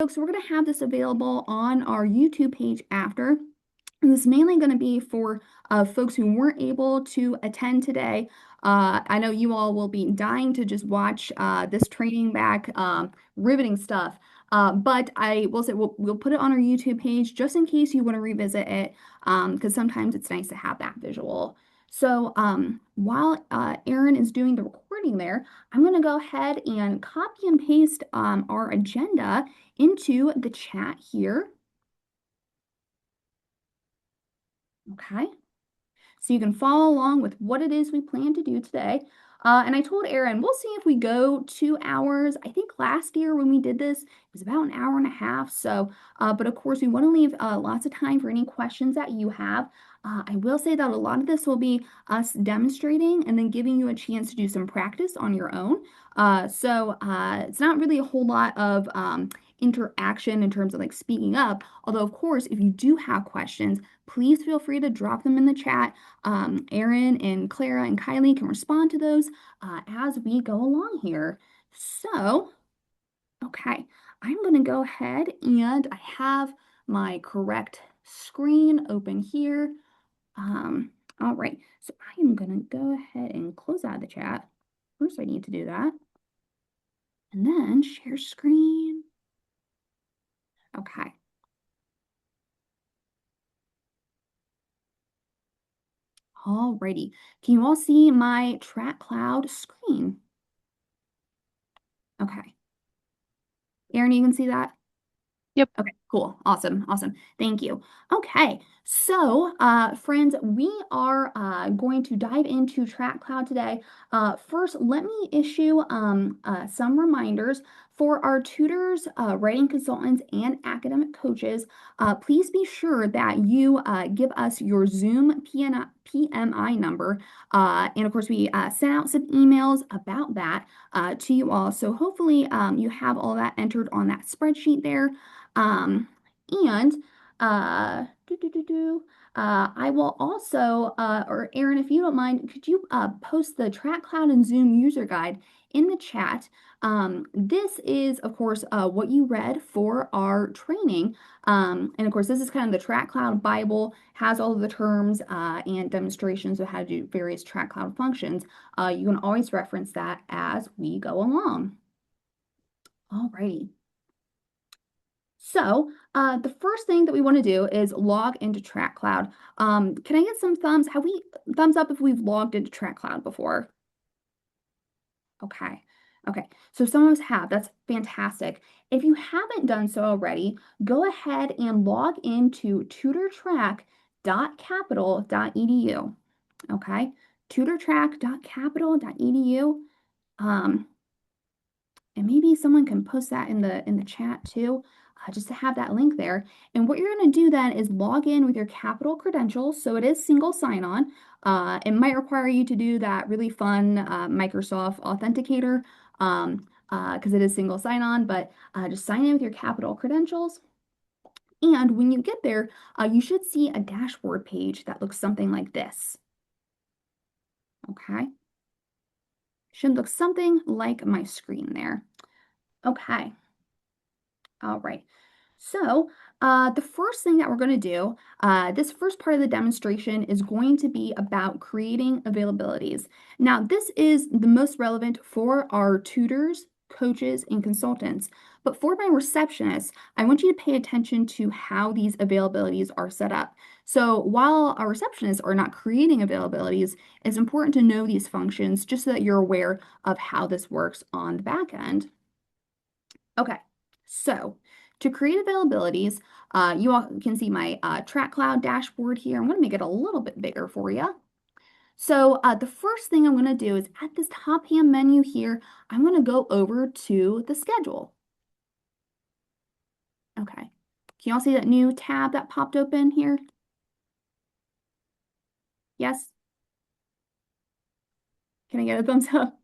folks, we're going to have this available on our YouTube page after. And this is mainly going to be for folks who weren't able to attend today. I know you all will be dying to just watch this training back, riveting stuff. But I will say we'll put it on our YouTube page just in case you want to revisit it, because sometimes it's nice to have that visual. So while Erin is doing the recording there, I'm going to go ahead and copy and paste our agenda into the chat here. Okay. So you can follow along with what it is we plan to do today. And I told Erin, we'll see if we go 2 hours. I think last year when we did this, it was about an hour and a half. So, but of course, we want to leave lots of time for any questions that you have. I will say that a lot of this will be us demonstrating and then giving you a chance to do some practice on your own. It's not really a whole lot of interaction in terms of like speaking up. Although, of course, if you do have questions, please feel free to drop them in the chat. Erin and Clara and Kylie can respond to those as we go along here. So, okay, I'm going to go ahead and I have my correct screen open here. All right, so I am going to go ahead and close out the chat. First, I need to do that. And then share screen. Okay. Alrighty. Can you all see my TracCloud screen? Okay. Erin, you can see that? Yep. Okay, cool. Awesome. Awesome. Thank you. Okay, so friends, we are going to dive into TracCloud today. First, let me issue some reminders for our tutors, writing consultants, and academic coaches. Please be sure that you give us your Zoom PMI number. And of course, we sent out some emails about that to you all. So hopefully you have all that entered on that spreadsheet there. And I will also, or Erin, if you don't mind, could you post the TracCloud and Zoom user guide in the chat? This is, of course, what you read for our training. And of course, this is kind of the TracCloud Bible, has all of the terms and demonstrations of how to do various TracCloud functions. You can always reference that as we go along. Alrighty. So the first thing that we want to do is log into TracCloud. Can I get some thumbs? Have we thumbs up if we've logged into TracCloud before? Okay. Okay. So some of us have. That's fantastic. If you haven't done so already, go ahead and log into tutortrack.capital.edu. Okay. tutortrack.capital.edu. And maybe someone can post that in the chat too, just to have that link there. And what you're going to do then is log in with your Capital credentials. So it is single sign-on. It might require you to do that really fun Microsoft Authenticator because it is single sign-on, but just sign in with your Capital credentials. And when you get there, you should see a dashboard page that looks something like this. Okay. Should look something like my screen there. Okay. All right. So the first thing that we're going to do, this first part of the demonstration is going to be about creating availabilities. Now, this is the most relevant for our tutors, coaches, and consultants. But for my receptionists, I want you to pay attention to how these availabilities are set up. So while our receptionists are not creating availabilities, it's important to know these functions just so that you're aware of how this works on the back end. Okay, so to create availabilities, you all can see my TracCloud dashboard here. I'm going to make it a little bit bigger for you. So the first thing I'm going to do is at this top-hand menu here, I'm going to go over to the schedule. Okay, can you all see that new tab that popped open here? Yes? Can I get a thumbs up?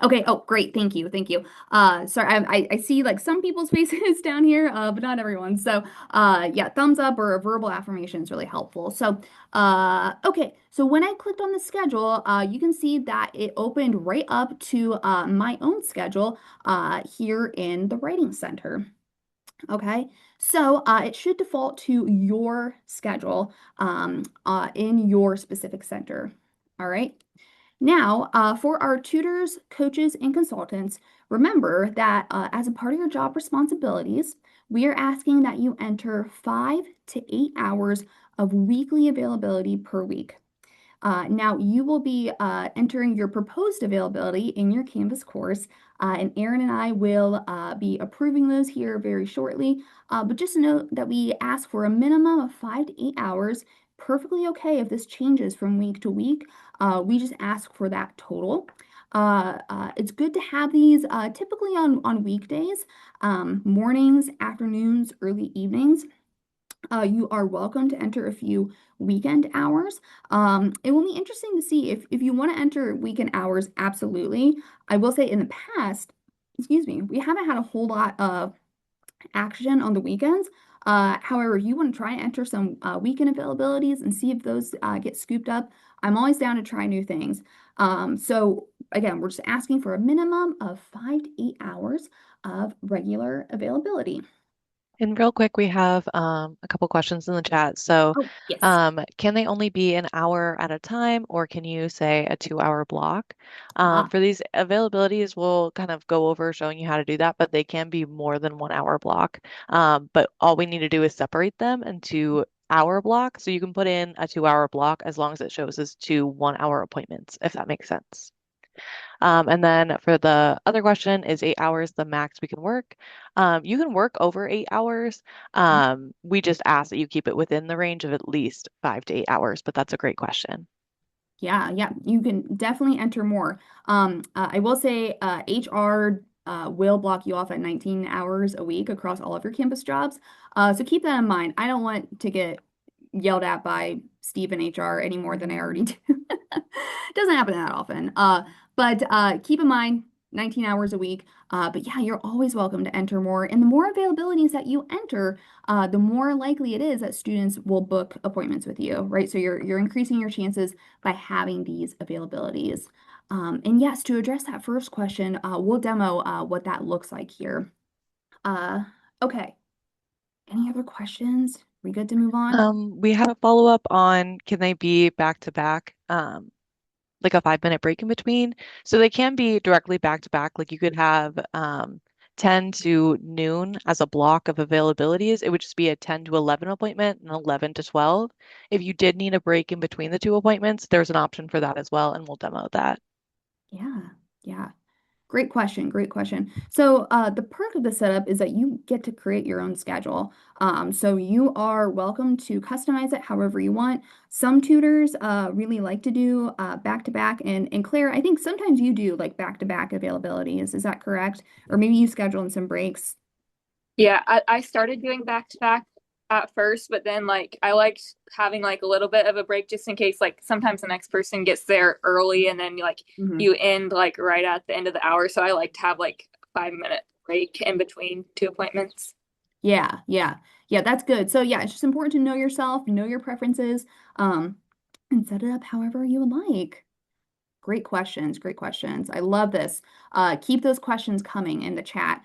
Okay. Oh, great. Thank you. Thank you. Sorry, I see like some people's faces down here, but not everyone. So, yeah, thumbs up or a verbal affirmation is really helpful. So, okay. So when I clicked on the schedule, you can see that it opened right up to my own schedule here in the Writing Center. Okay, so it should default to your schedule in your specific center. All right. Now, for our tutors, coaches, and consultants, remember that as a part of your job responsibilities, we are asking that you enter 5 to 8 hours of weekly availability per week. Now, you will be entering your proposed availability in your Canvas course, and Aaron and I will be approving those here very shortly. But just note that we ask for a minimum of 5 to 8 hours. Perfectly okay if this changes from week to week. We just ask for that total. It's good to have these typically on weekdays, mornings, afternoons, early evenings. You are welcome to enter a few weekend hours. It will be interesting to see if you want to enter weekend hours, absolutely. I will say in the past, excuse me, we haven't had a whole lot of action on the weekends. However, if you want to try and enter some weekend availabilities and see if those get scooped up, I'm always down to try new things. So again, we're just asking for a minimum of 5 to 8 hours of regular availability. And real quick, we have a couple questions in the chat. So, Oh, yes. can they only be an hour at a time, or can you say a 2 hour block? Ah, For these availabilities, we'll kind of go over showing you how to do that, but they can be more than 1 hour block. But all we need to do is separate them into hour block. So you can put in a 2 hour block as long as it shows as 2 1 hour appointments, if that makes sense. And then for the other question, is 8 hours the max we can work? You can work over 8 hours. We just ask that you keep it within the range of at least 5 to 8 hours, but that's a great question. yeah, yeah, you can definitely enter more. I will say HR will block you off at 19 hours a week across all of your campus jobs. So keep that in mind. I don't want to get yelled at by Steve in HR any more than I already do. Doesn't happen that often. But keep in mind 19 hours a week. But yeah, you're always welcome to enter more. And the more availabilities that you enter, the more likely it is that students will book appointments with you, right? So you're increasing your chances by having these availabilities. And yes, to address that first question, we'll demo what that looks like here. Uh, okay. Any other questions? We good to move on? We have a follow-up on can they be back to back? Like a 5 minute break in between. So they can be directly back to back. Like you could have 10 to noon as a block of availabilities. It would just be a 10 to 11 appointment and 11 to 12. If you did need a break in between the two appointments, there's an option for that as well, and we'll demo that. Yeah, yeah. Great question. Great question. So, the perk of the setup is that you get to create your own schedule. So you are welcome to customize it however you want. Some tutors really like to do back to back, and Claire, I think sometimes you do like back to back availabilities. Is that correct? Or maybe you schedule in some breaks. Yeah, I started doing back to back at first, but then like I liked having like a little bit of a break just in case like sometimes the next person gets there early and then like Hmm. you end like right at the end of the hour. So I like to have like 5 minute break in between two appointments. Yeah, yeah, yeah. That's good. So yeah, it's just important to know yourself, know your preferences, um, and set it up however you would like. Great questions. Great questions. I love this. Keep those questions coming in the chat.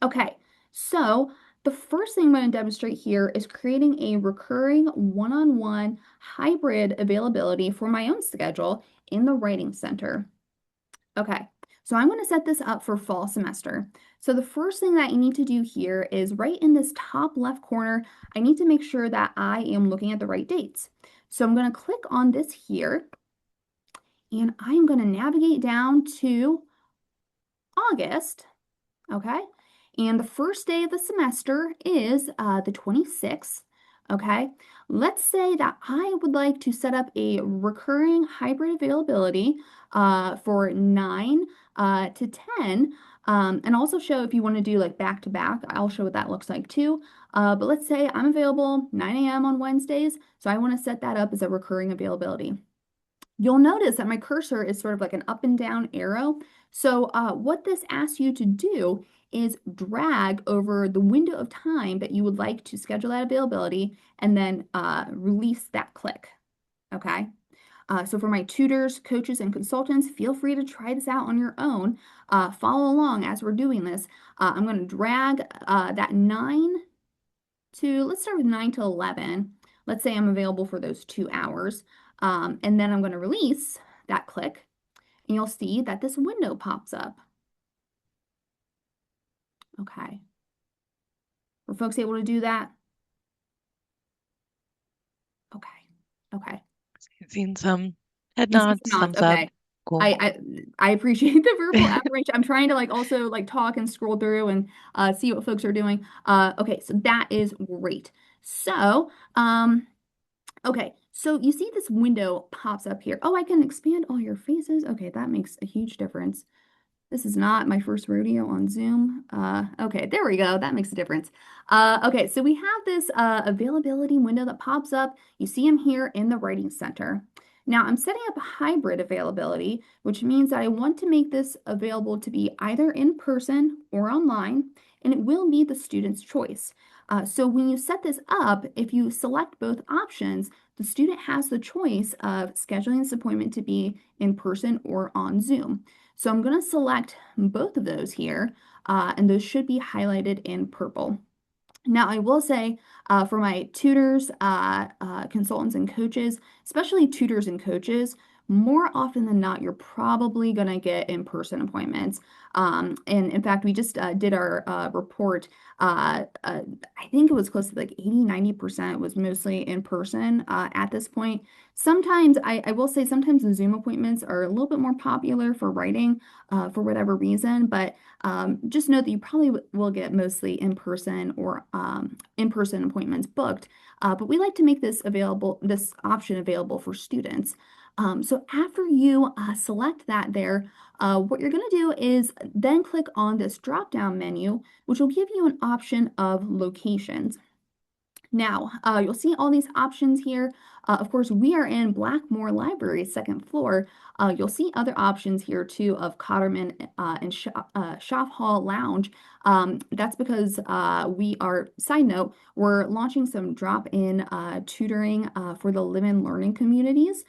Okay, so the first thing I'm going to demonstrate here is creating a recurring one-on-one hybrid availability for my own schedule in the Writing Center. Okay, so I'm going to set this up for fall semester. So the first thing that you need to do here is right in this top left corner, I need to make sure that I am looking at the right dates. So I'm going to click on this here and I'm going to navigate down to August, okay? And the first day of the semester is the 26th, okay? Let's say that I would like to set up a recurring hybrid availability for 9 to 10, and also show if you want to do like back to back, I'll show what that looks like too. But let's say I'm available 9 a.m. on Wednesdays, so I want to set that up as a recurring availability. You'll notice that my cursor is sort of like an up and down arrow. So what this asks you to do is drag over the window of time that you would like to schedule that availability and then release that click. Okay. So for my tutors, coaches, and consultants, feel free to try this out on your own. Follow along as we're doing this. I'm going to drag that 9 to, let's start with 9 to 11. Let's say I'm available for those 2 hours. And then I'm going to release that click, and you'll see that this window pops up. Okay. Were folks able to do that? Okay. Okay. Seen some head You see nods, some nods. thumbs up. Okay. Cool. I appreciate the verbal affirmation. I'm trying to like also like talk and scroll through and see what folks are doing. Okay, so that is great. So, okay, so you see this window pops up here. Oh, I can expand all your faces. Okay, that makes a huge difference. This is not my first rodeo on Zoom. Okay, there we go. That makes a difference. Okay, so we have this availability window that pops up. You see them here in the Writing Center. Now I'm setting up a hybrid availability, which means that I want to make this available to be either in person or online, and it will be the student's choice. So when you set this up, if you select both options, the student has the choice of scheduling this appointment to be in person or on Zoom. So I'm going to select both of those here, and those should be highlighted in purple. Now, I will say for my tutors, consultants, and coaches, especially tutors and coaches, more often than not, you're probably going to get in-person appointments. And in fact, we just did our report. I think it was close to like 80–90% was mostly in person at this point. Sometimes, I will say, sometimes the Zoom appointments are a little bit more popular for writing for whatever reason, but just note that you probably will get mostly in-person or in-person appointments booked, but we like to make this available, this option available for students. So after you select that there, what you're going to do is then click on this drop-down menu, which will give you an option of locations. Now, you'll see all these options here. Of course, we are in Blackmore Library, second floor. You'll see other options here too of Cotterman and Schaff Hall Lounge. That's because we are, side note, we're launching some drop-in tutoring for the live-in learning communities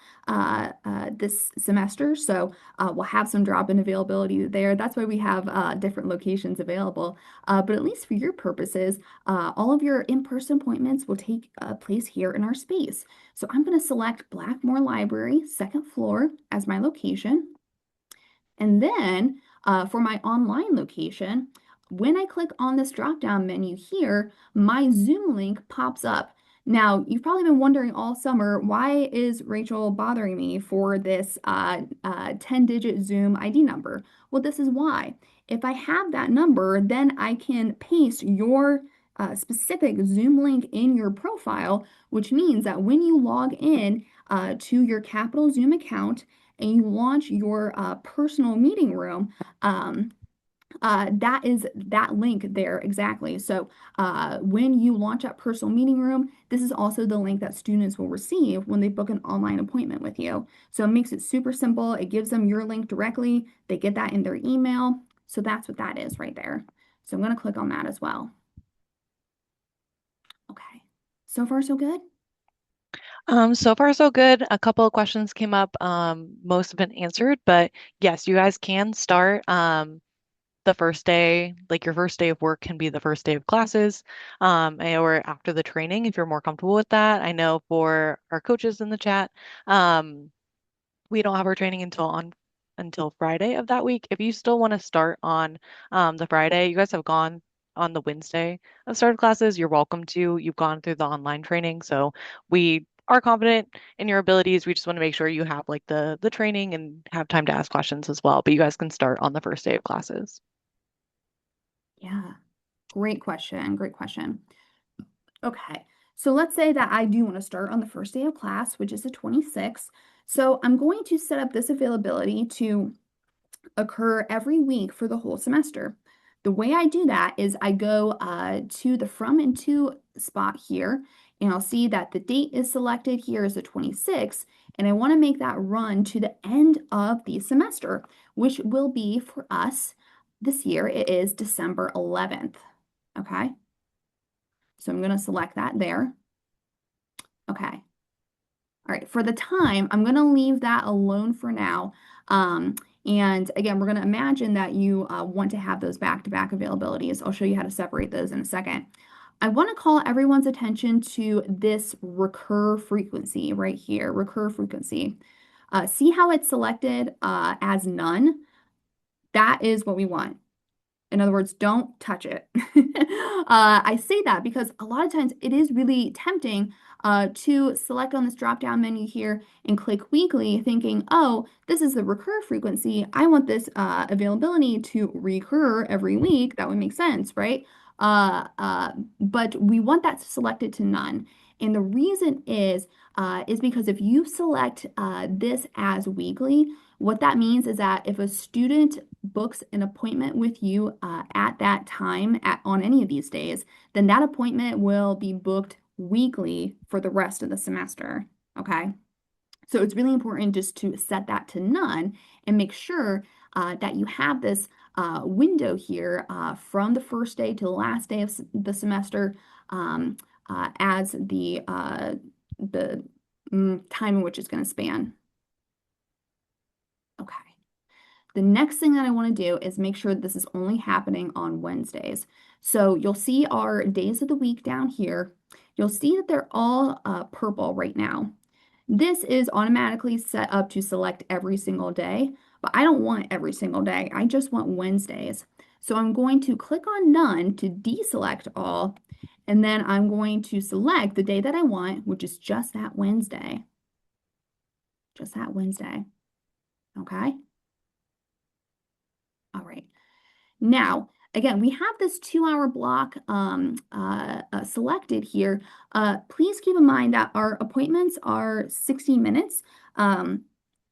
this semester. So we'll have some drop-in availability there. That's why we have different locations available. But at least for your purposes, all of your in-person appointments will take place here in our space. So I'm going to select Blackmore Library, second floor, as my location. And then for my online location, when I click on this drop-down menu here, my Zoom link pops up. Now, you've probably been wondering all summer, why is Rachel bothering me for this 10-digit Zoom ID number? Well, this is why. If I have that number, then I can paste your specific Zoom link in your profile, which means that when you log in to your Capital Zoom account and you launch your personal meeting room, that is that link there exactly. So when you launch that personal meeting room, this is also the link that students will receive when they book an online appointment with you. So it makes it super simple. It gives them your link directly. They get that in their email. So that's what that is right there. So I'm going to click on that as well. Okay. So far, so good? So far so good. A couple of questions came up. Most have been answered, but yes, you guys can start the first day, like your first day of work can be the first day of classes, or after the training if you're more comfortable with that. I know for our coaches in the chat, we don't have our training until Friday of that week. If you still want to start on the Friday, you guys have gone on the Wednesday of started classes, you're welcome to. You've gone through the online training, so we are confident in your abilities. We just want to make sure you have like the training and have time to ask questions as well. But you guys can start on the first day of classes. Yeah. Great question. Great question. Okay. So let's say that I do want to start on the first day of class, which is the 26th. So I'm going to set up this availability to occur every week for the whole semester. The way I do that is I go to the from and to spot here, and I'll see that the date is selected here is the 26th, and I want to make that run to the end of the semester, which will be for us this year, it is December 11th. Okay, so I'm going to select that there. Okay. All right, for the time, I'm going to leave that alone for now. Um, and again, we're going to imagine that you want to have those back-to-back availabilities. I'll show you how to separate those in a second. I want to call everyone's attention to this recur frequency right here, recur frequency. See how it's selected as none? That is what we want. In other words, don't touch it. I say that because a lot of times it is really tempting to select on this drop-down menu here and click weekly, thinking, oh, this is the recur frequency. I want this availability to recur every week. That would make sense, right? But we want that selected to none. And the reason is because if you select this as weekly, what that means is that if a student books an appointment with you at that time on any of these days, then that appointment will be booked weekly for the rest of the semester. Okay. So it's really important just to set that to none and make sure that you have this window here from the first day to the last day of the semester um, as the time in which it's going to span. Okay. The next thing that I want to do is make sure that this is only happening on Wednesdays. So you'll see our days of the week down here. You'll see that they're all purple right now. This is automatically set up to select every single day, but I don't want every single day. I just want Wednesdays. So I'm going to click on none to deselect all, and then I'm going to select the day that I want, which is just that Wednesday. Just that Wednesday. Okay? All right. Now, again, we have this 2 hour block selected here. Please keep in mind that our appointments are 60 minutes.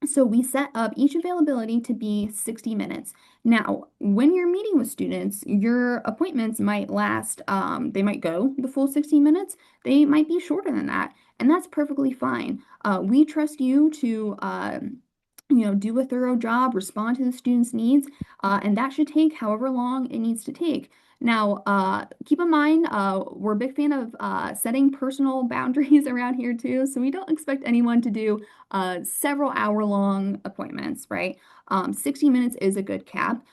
So we set up each availability to be 60 minutes. Now, when you're meeting with students, your appointments might last, they might go the full 60 minutes. They might be shorter than that, and that's perfectly fine. We trust you to do a thorough job, respond to the student's needs, and that should take however long it needs to take. Now, keep in mind, we're a big fan of setting personal boundaries around here too, so we don't expect anyone to do several hour-long appointments, right? 60 minutes is a good cap.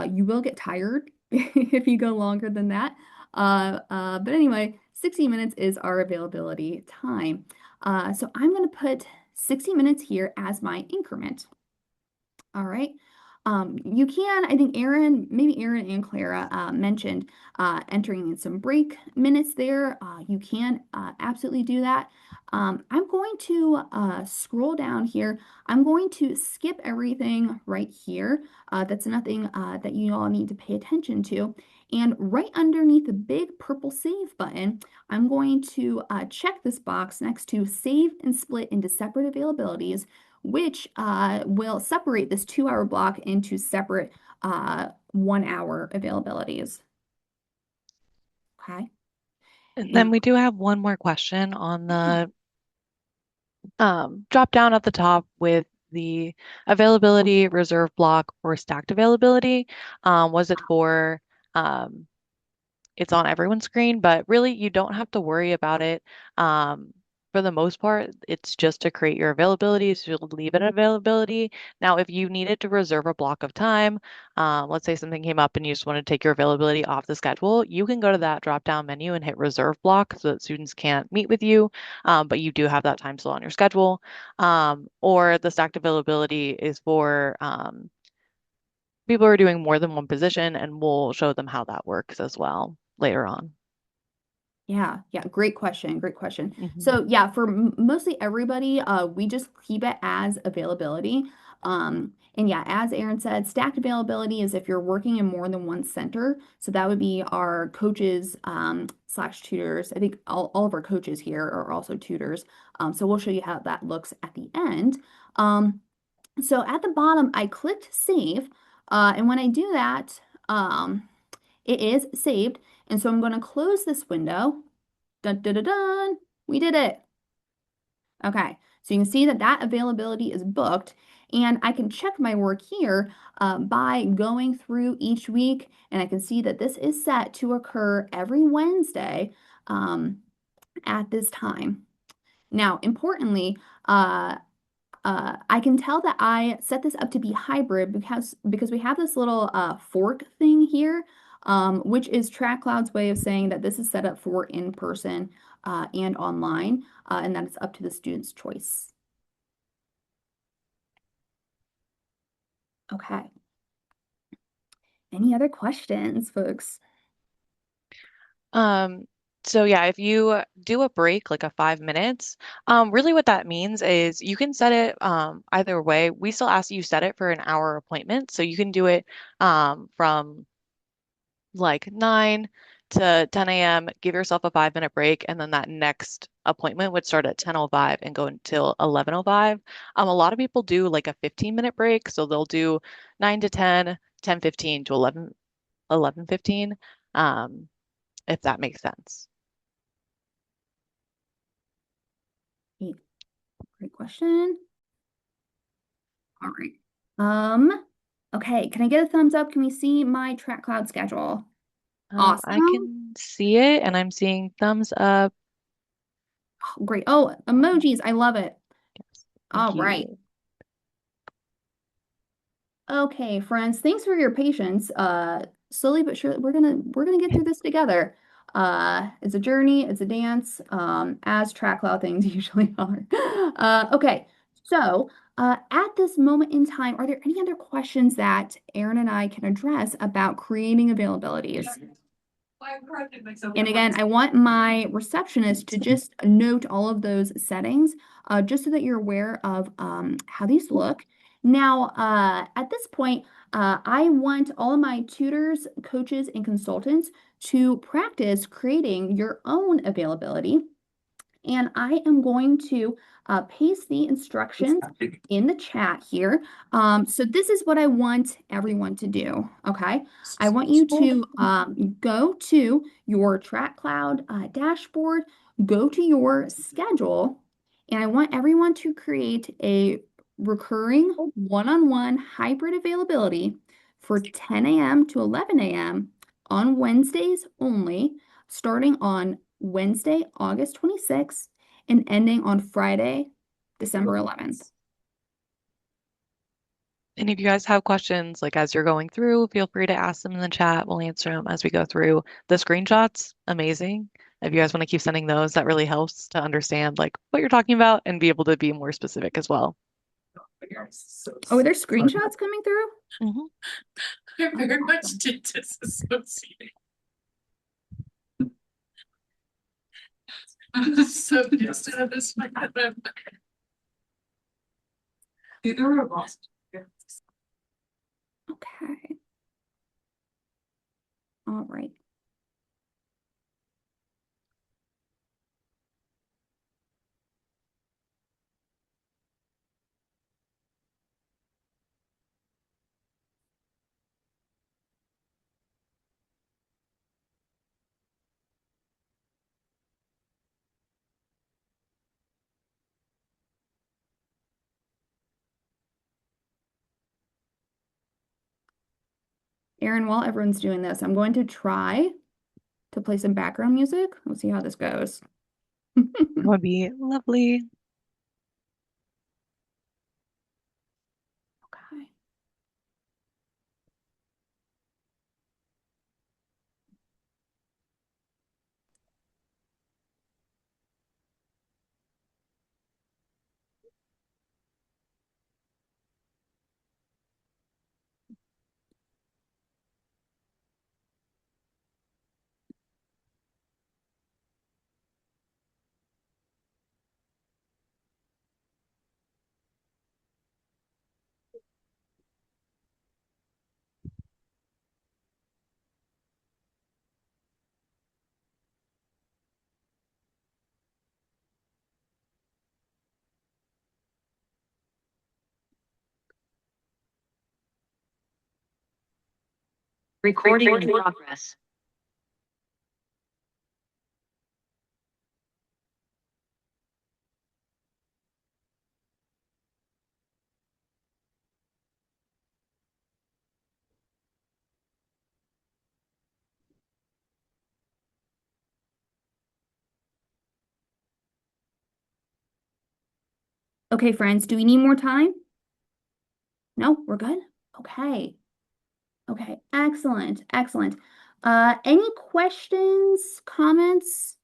You will get tired if you go longer than that. But anyway, 60 minutes is our availability time. So I'm going to put 60 minutes here as my increment. All right. You can, I think maybe Aaron and Clara mentioned entering in some break minutes there. You can absolutely do that. I'm going to scroll down here. I'm going to skip everything right here. That's nothing that you all need to pay attention to. And right underneath the big purple save button, I'm going to check this box next to save and split into separate availabilities, which will separate this 2 hour block into separate 1 hour availabilities. Okay. And then And we do have one more question on the drop down at the top with the availability, reserve block, or stacked availability. Was it for um, it's on everyone's screen, but really you don't have to worry about it. For the most part, it's just to create your availability, so you'll leave it at availability. Now, if you needed to reserve a block of time, let's say something came up and you just want to take your availability off the schedule, you can go to that drop-down menu and hit reserve block so that students can't meet with you, but you do have that time still on your schedule. Or the stacked availability is for people who are doing more than one position, and we'll show them how that works as well later on. yeah, great question, great question. Mhm. So yeah, for mostly everybody, we just keep it as availability. And yeah, as Aaron said, stacked availability is if you're working in more than one center. So that would be our coaches slash tutors. I think all of our coaches here are also tutors. So we'll show you how that looks at the end. So at the bottom, I clicked save. And when I do that, it is saved. And so I'm going to close this window. Dun, dun, dun, dun. We did it. Okay, so you can see that that availability is booked, and I can check my work here by going through each week, and I can see that this is set to occur every Wednesday at this time. Now, importantly, I can tell that I set this up to be hybrid because we have this little fork thing here, which is TracCloud's way of saying that this is set up for in-person and online, and that it's up to the student's choice. Okay. Any other questions, folks? Um, so yeah, if you do a break, like a 5 minutes, really what that means is you can set it either way. We still ask you set it for an hour appointment, so you can do it from like 9 to 10 a.m., give yourself a 5 minute break, and then that next appointment would start at 10:05 and go until 11:05. A lot of people do like a 15-minute break, so they'll do 9 to 10, 10:15 to 11:15, if that makes sense. Great question. All right. Okay, can I get a thumbs up? Can we see my TracCloud schedule? I Awesome. can see it, and I'm seeing thumbs up. Oh, great. Oh, emojis. I love it. Yes, All thank right. you. Okay, friends, thanks for your patience. Slowly but surely, we're gonna get through this together. It's a journey, it's a dance, as track cloud things usually are. Okay, so at this moment in time, are there any other questions that Aaron and I can address about creating availabilities? And again, I want my receptionist to just note all of those settings, just so that you're aware of how these look. Now, at this point, I want all of my tutors, coaches, and consultants to practice creating your own availability. And I am going to paste the instructions in the chat here. So this is what I want everyone to do, okay? I want you to go to your TracCloud dashboard, go to your schedule, and I want everyone to create a recurring one-on-one hybrid availability for 10 a.m. to 11 a.m. on Wednesdays only, starting on Wednesday, August 26th, and ending on Friday, December 11th. And if you guys have questions, like as you're going through, feel free to ask them in the chat. We'll answer them as we go through. The screenshots, amazing. If you guys want to keep sending those, that really helps to understand like what you're talking about and be able to be more specific as well. Oh, are there screenshots coming through? Mhm. I'm very much disassociated. I'm so used to this. Either of us. Okay. All right. Aaron, while everyone's doing this, I'm going to try to play some background music. We'll see how this goes. That would be lovely. Okay. Recording in progress. Okay, friends, do we need more time? No, we're good? Okay. Okay, excellent, excellent. Any questions, comments?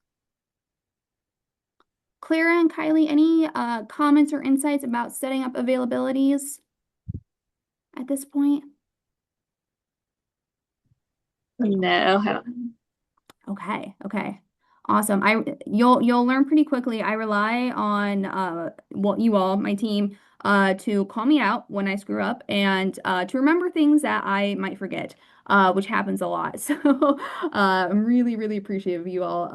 Clara and Kylie, any comments or insights about setting up availabilities at this point? No, I don't. Okay, okay. Awesome. You'll learn pretty quickly. I rely on well, you all, my team, to call me out when I screw up and to remember things that I might forget, which happens a lot. So I'm really, really appreciative of you all.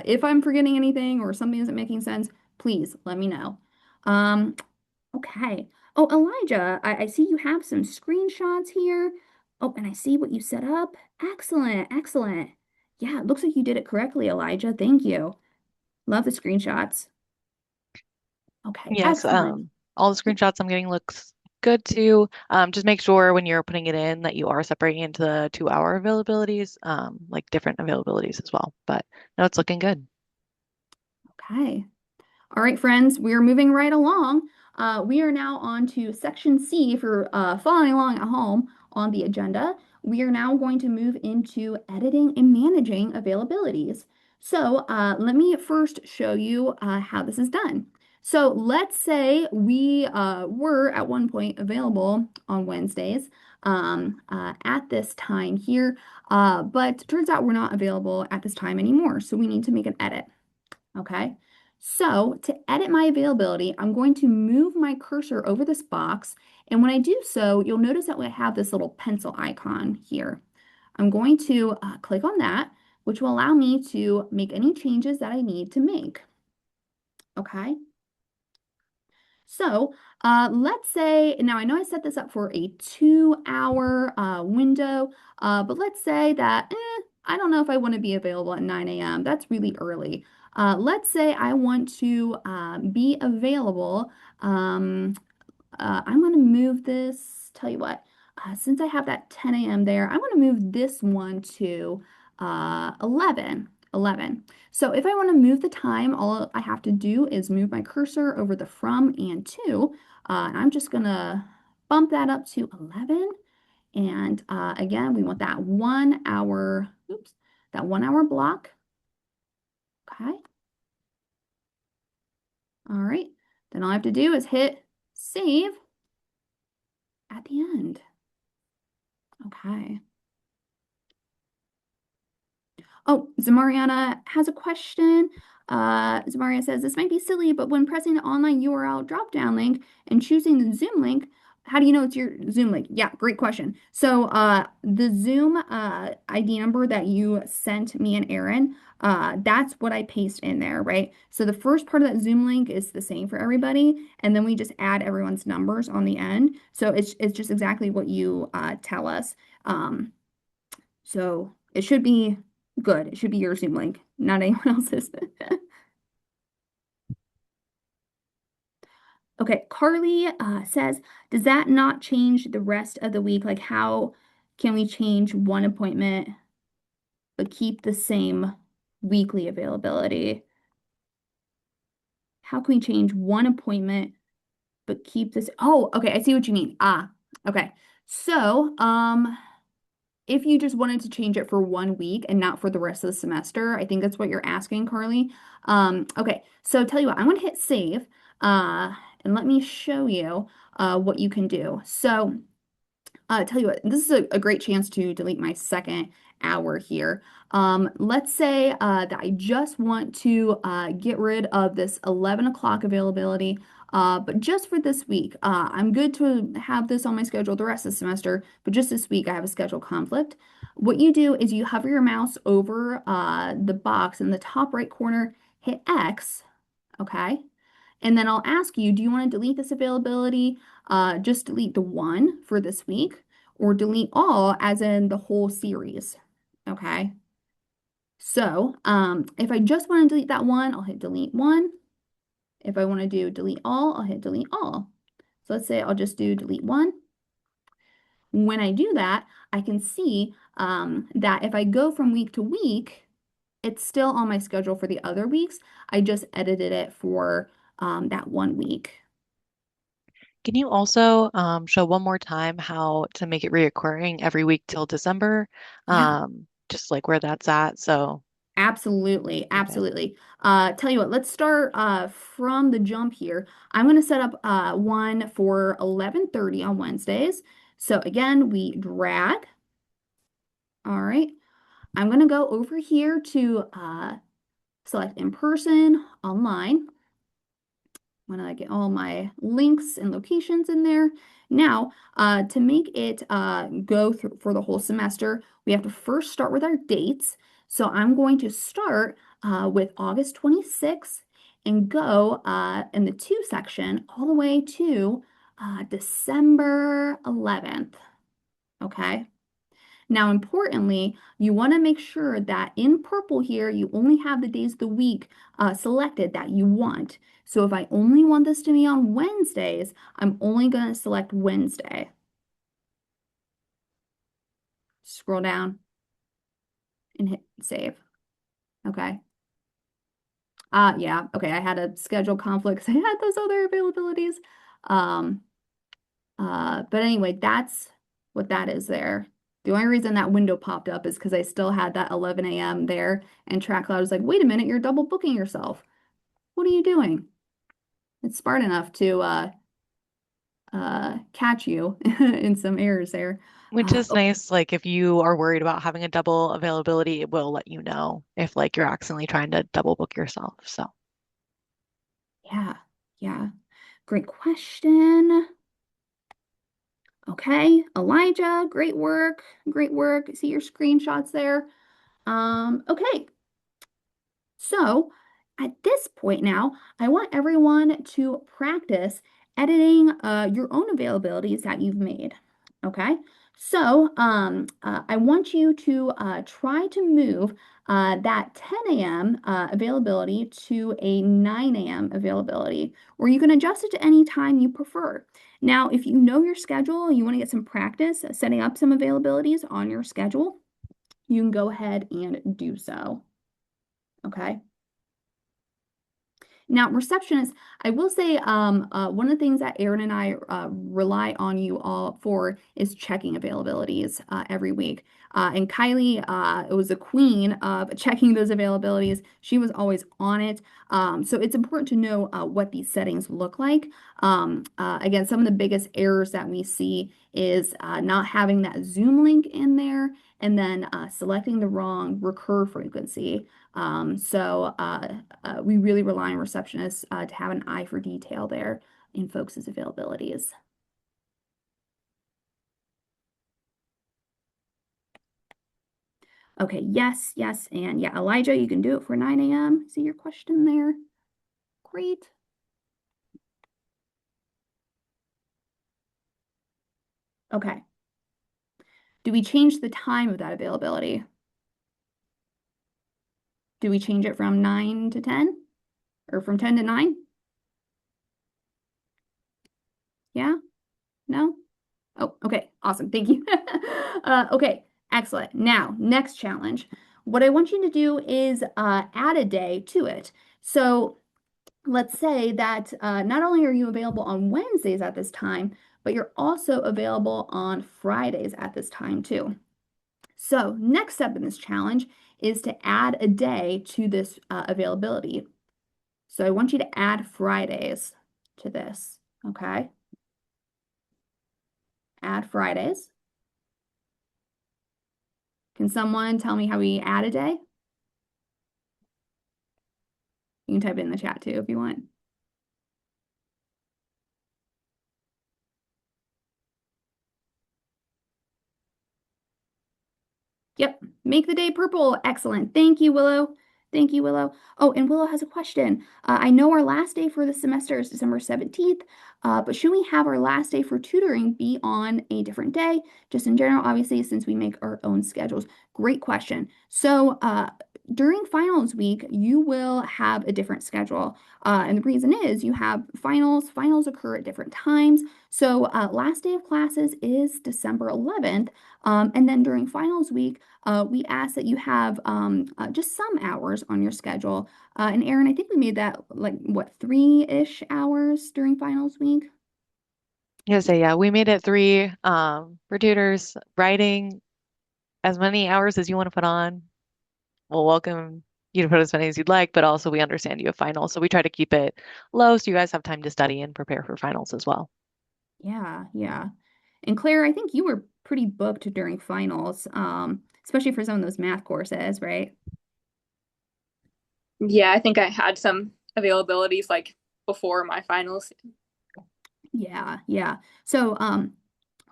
If I'm forgetting anything or something isn't making sense, please let me know. Um, Okay. Oh, Elijah, I see you have some screenshots here. Oh, and I see what you set up. Excellent, excellent. Yeah, it looks like you did it correctly, Elijah. Thank you. Love the screenshots. Okay, Yes, excellent. all the screenshots I'm getting looks good too. Just make sure when you're putting it in that you are separating into the 2 hour availabilities, like different availabilities as well. But no, it's looking good. Okay. All right, friends, we are moving right along. We are now on to section C if you're following along at home on the agenda. We are now going to move into editing and managing availabilities. So let me first show you how this is done. So let's say we were at one point available on Wednesdays at this time here, but turns out we're not available at this time anymore. So we need to make an edit. Okay. So to edit my availability, I'm going to move my cursor over this box. And when I do so, you'll notice that I have this little pencil icon here. I'm going to click on that, which will allow me to make any changes that I need to make. Okay. So let's say, now I know I set this up for a 2 hour window, but let's say that I don't know if I want to be available at 9 a.m. That's really early. Let's say I want to be available. I'm going to move this, tell you what, since I have that 10 a.m. there, I'm going to move this one to 11. 11. So if I want to move the time, all I have to do is move my cursor over the from and to, and I'm just going to bump that up to 11. And again, we want that 1 hour, oops, that 1 hour block. Okay. All right. Then all I have to do is hit save at the end. Okay. Oh, Zamariana has a question. Zamaria says, this might be silly, but when pressing the online URL drop-down link and choosing the Zoom link, how do you know it's your Zoom link? Yeah, great question. So the Zoom ID number that you sent me and Aaron, that's what I paste in there, right? So the first part of that Zoom link is the same for everybody, and then we just add everyone's numbers on the end. So it's just exactly what you tell us. So it should be good. It should be your Zoom link, not anyone else's. Okay, Carly says, does that not change the rest of the week? Like, how can we change one appointment but keep the same weekly availability? How can we change one appointment but keep this? Oh, okay, I see what you mean. Okay. So, if you just wanted to change it for 1 week and not for the rest of the semester, I think that's what you're asking, Carly. Okay, so tell you what, I'm gonna hit save, and let me show you what you can do. So tell you what, this is a great chance to delete my second hour here. Let's say that I just want to get rid of this 11 o'clock availability, but just for this week. I'm good to have this on my schedule the rest of the semester, but just this week I have a schedule conflict. What you do is you hover your mouse over the box in the top right corner, hit X, okay? And then I'll ask you, do you want to delete this availability? Just delete the one for this week, or delete all as in the whole series. Okay. So if I just want to delete that one, I'll hit delete one. If I want to do delete all, I'll hit delete all. So let's say I'll just do delete one. When I do that, I can see that if I go from week to week, it's still on my schedule for the other weeks. I just edited it for that 1 week. Can you also show one more time how to make it reoccurring every week till December? Yeah. Just like where that's at. So, Absolutely, okay. absolutely. Tell you what, let's start from the jump here. I'm going to set up one for 11:30 on Wednesdays. So again, we drag. All right. I'm going to go over here to select in person, online. I'm going to get all my links and locations in there. Now, to make it go through for the whole semester, we have to first start with our dates. So I'm going to start with August 26th and go in the to section all the way to December 11th. Okay. Now, importantly, you want to make sure that in purple here, you only have the days of the week selected that you want. So if I only want this to be on Wednesdays, I'm only going to select Wednesday. Scroll down and hit save. Okay. Yeah, okay, I had a schedule conflict 'cause I had those other availabilities. Um, but anyway, that's what that is there. The only reason that window popped up is because I still had that 11 a.m. there, and TracCloud was like, wait a minute, you're double booking yourself. What are you doing? It's smart enough to catch you in some errors there. Which is Oh, nice. Like if you are worried about having a double availability, it will let you know if like you're accidentally trying to double book yourself. So, yeah, yeah. Great question. Okay, Elijah, great work. Great work. See your screenshots there. Okay. So at this point now, I want everyone to practice editing your own availabilities that you've made. Okay, so I want you to try to move that 10 a.m. Availability to a 9 a.m. availability, or you can adjust it to any time you prefer. Now, if you know your schedule, you want to get some practice setting up some availabilities on your schedule, you can go ahead and do so. Okay. Now, receptionists, I will say one of the things that Erin and I rely on you all for is checking availabilities every week. And Kylie was a queen of checking those availabilities. She was always on it. So it's important to know what these settings look like. Again, some of the biggest errors that we see is not having that Zoom link in there and then selecting the wrong recur frequency. We really rely on receptionists to have an eye for detail there in folks' availabilities. Okay, yes, yes, and yeah, Elijah, you can do it for 9 a.m. See your question there? Great. Okay. Do we change the time of that availability? Do we change it from 9 to 10? Or from 10 to 9? Yeah? No? Oh, okay. Awesome. Thank you. Okay. Excellent. Now, next challenge. What I want you to do is add a day to it. So let's say that not only are you available on Wednesdays at this time, but you're also available on Fridays at this time too. So next step in this challenge is to add a day to this availability. So I want you to add Fridays to this, okay? Add Fridays. Can someone tell me how we add a day? You can type it in the chat too if you want. Yep, make the day purple. Excellent. Thank you, Willow. Thank you, Willow. Oh, and Willow has a question. I know our last day for the semester is December 17th, but should we have our last day for tutoring be on a different day? Just in general, obviously, since we make our own schedules. Great question. So during finals week, you will have a different schedule. And the reason is you have finals. Finals occur at different times. So last day of classes is December 11th. And then during finals week, we ask that you have just some hours on your schedule. And Erin, I think we made that like what, 3-ish hours during finals week? Yeah, say yeah, we made it three for tutors. Writing as many hours as you want to put on. We'll welcome you to put as many as you'd like, but also we understand you have finals, so we try to keep it low so you guys have time to study and prepare for finals as well. Yeah, yeah. And Claire, I think you were pretty booked during finals, especially for some of those math courses, right? Yeah, I think I had some availabilities like before my finals. Yeah, yeah. So,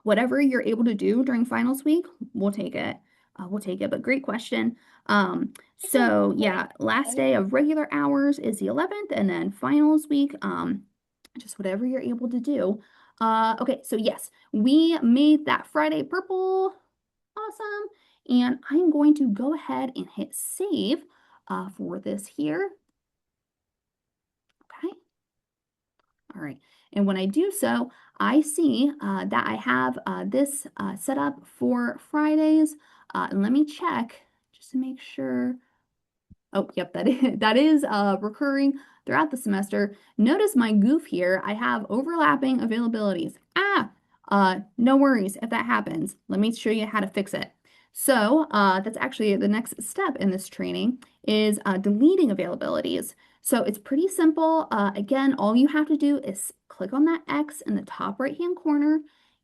whatever you're able to do during finals week, we'll take it. We'll take it. But great question. So yeah, last day of regular hours is the 11th, and then finals week, just whatever you're able to do. Okay, so yes, we made that Friday purple. Awesome. And I'm going to go ahead and hit save for this here. Okay. All right. And when I do so, I see that I have this set up for Fridays. And let me check just to make sure. Oh, yep, that is recurring throughout the semester. Notice my goof here. I have overlapping availabilities. No worries if that happens. Let me show you how to fix it. So that's actually the next step in this training is deleting availabilities. So it's pretty simple. Again, all you have to do is click on that X in the top right-hand corner,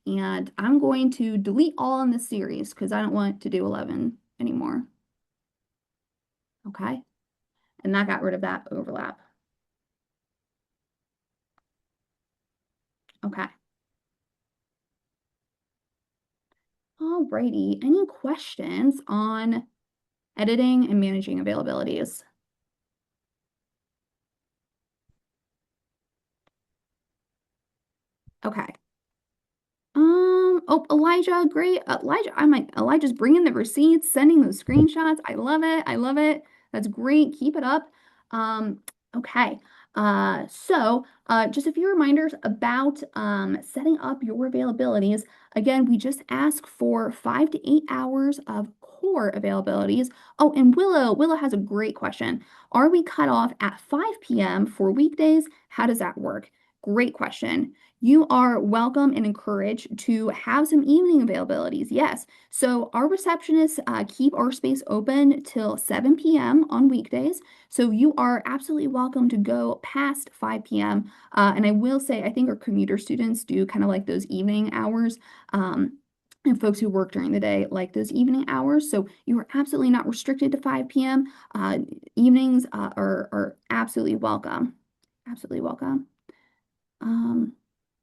and I'm going to delete all in this series because I don't want to do 11 anymore. Okay. And that got rid of that overlap. Okay. Alrighty. Any questions on editing and managing availabilities? Okay. Oh, Elijah, great. Elijah's bringing the receipts, sending those screenshots. I love it. I love it. That's great. Keep it up. Okay. Just a few reminders about setting up your availabilities. Again, we just ask for 5 to 8 hours of core availabilities. Oh, and Willow has a great question. Are we cut off at 5 p.m. for weekdays? How does that work? Great question. You are welcome and encouraged to have some evening availabilities. Yes. So our receptionists keep our space open till 7 p.m. on weekdays. So you are absolutely welcome to go past 5 p.m. And I will say, I think our commuter students do kind of like those evening hours. And folks who work during the day like those evening hours. So you are absolutely not restricted to 5 p.m. Evenings are absolutely welcome. Absolutely welcome. Um,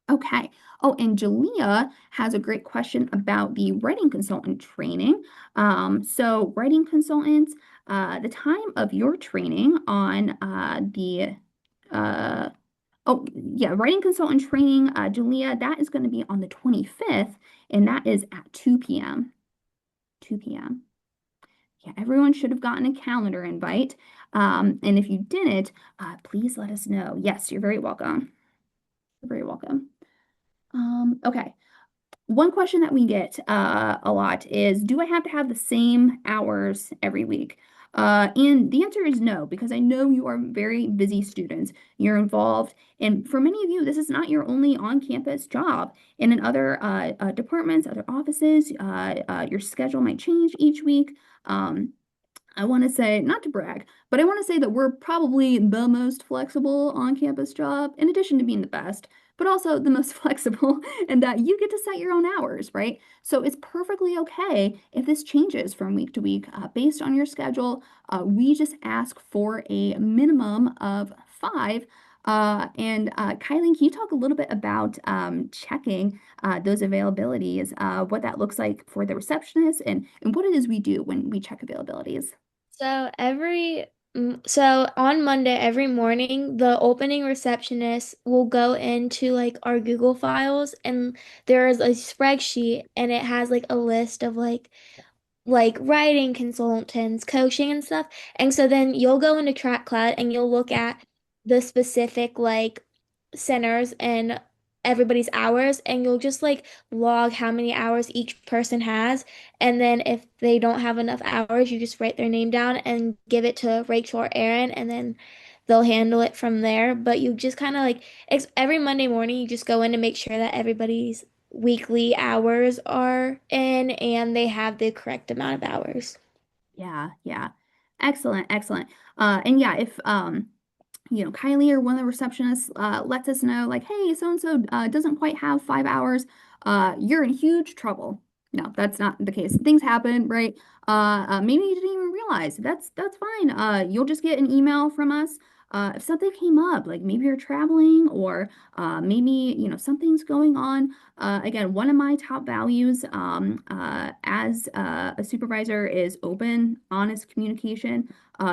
Okay. Oh, and Jalea has a great question about the writing consultant training. Writing consultants, the time of your training on uh, writing consultant training, Jalea, that is going to be on the 25th, and that is at 2 p.m. 2 p.m. Yeah, everyone should have gotten a calendar invite. And if you didn't, please let us know. Yes, you're very welcome. You're very welcome. Okay. One question that we get a lot is, do I have to have the same hours every week? And the answer is no, because I know you are very busy students. You're involved, and for many of you, this is not your only on-campus job. And in other departments, other offices, your schedule might change each week. Um, I want to say, not to brag, but I want to say that we're probably the most flexible on-campus job, in addition to being the best, but also the most flexible, and that you get to set your own hours, right? So it's perfectly okay if this changes from week to week based on your schedule. We just ask for a minimum of 5. Kylie, can you talk a little bit about checking those availabilities, what that looks like for the receptionist, and what it is we do when we check availabilities? So on Monday every morning, the opening receptionist will go into like our Google files, and there is a spreadsheet, and it has like a list of like writing consultants, coaching and stuff. And so then you'll go into TracCloud and you'll look at the specific like centers and everybody's hours, and you'll just like log how many hours each person has. And then if they don't have enough hours, you just write their name down and give it to Rachel or Aaron, and then they'll handle it from there. But you just kind of like every Monday morning, you just go in to make sure that everybody's weekly hours are in and they have the correct amount of hours. Yeah, yeah. Excellent, excellent. And yeah, if Kylie or one of the receptionists lets us know, like, hey, so and so doesn't quite have 5 hours, you're in huge trouble. No, that's not the case. Things happen, right? Maybe you didn't even realize. That's fine. You'll just get an email from us. If something came up, like maybe you're traveling or maybe something's going on. Again, one of my top values as a supervisor is open, honest communication.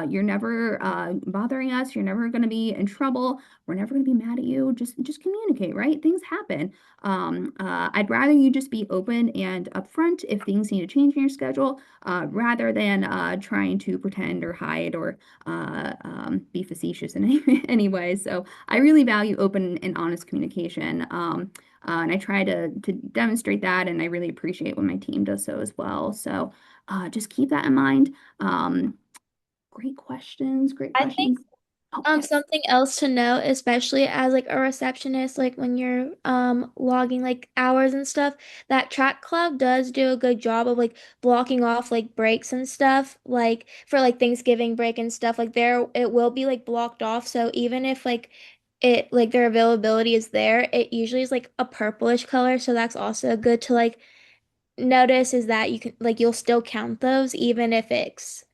You're never bothering us. You're never going to be in trouble. We're never going to be mad at you. Just communicate, right? Things happen. I'd rather you just be open and upfront if things need to change in your schedule, rather than trying to pretend or hide or be facetious in any way. So I really value open and honest communication. And I try to demonstrate that, and I really appreciate when my team does so as well. So just keep that in mind. Great questions, great I think questions. Oh, yes. something else to note, especially as like a receptionist, like when you're logging like hours and stuff, that TracCloud does do a good job of like blocking off like breaks and stuff, like for like Thanksgiving break and stuff, like there it will be like blocked off. So even if like it like their availability is there, it usually is like a purplish color. So that's also good to like notice is that you can like you'll still count those even if it's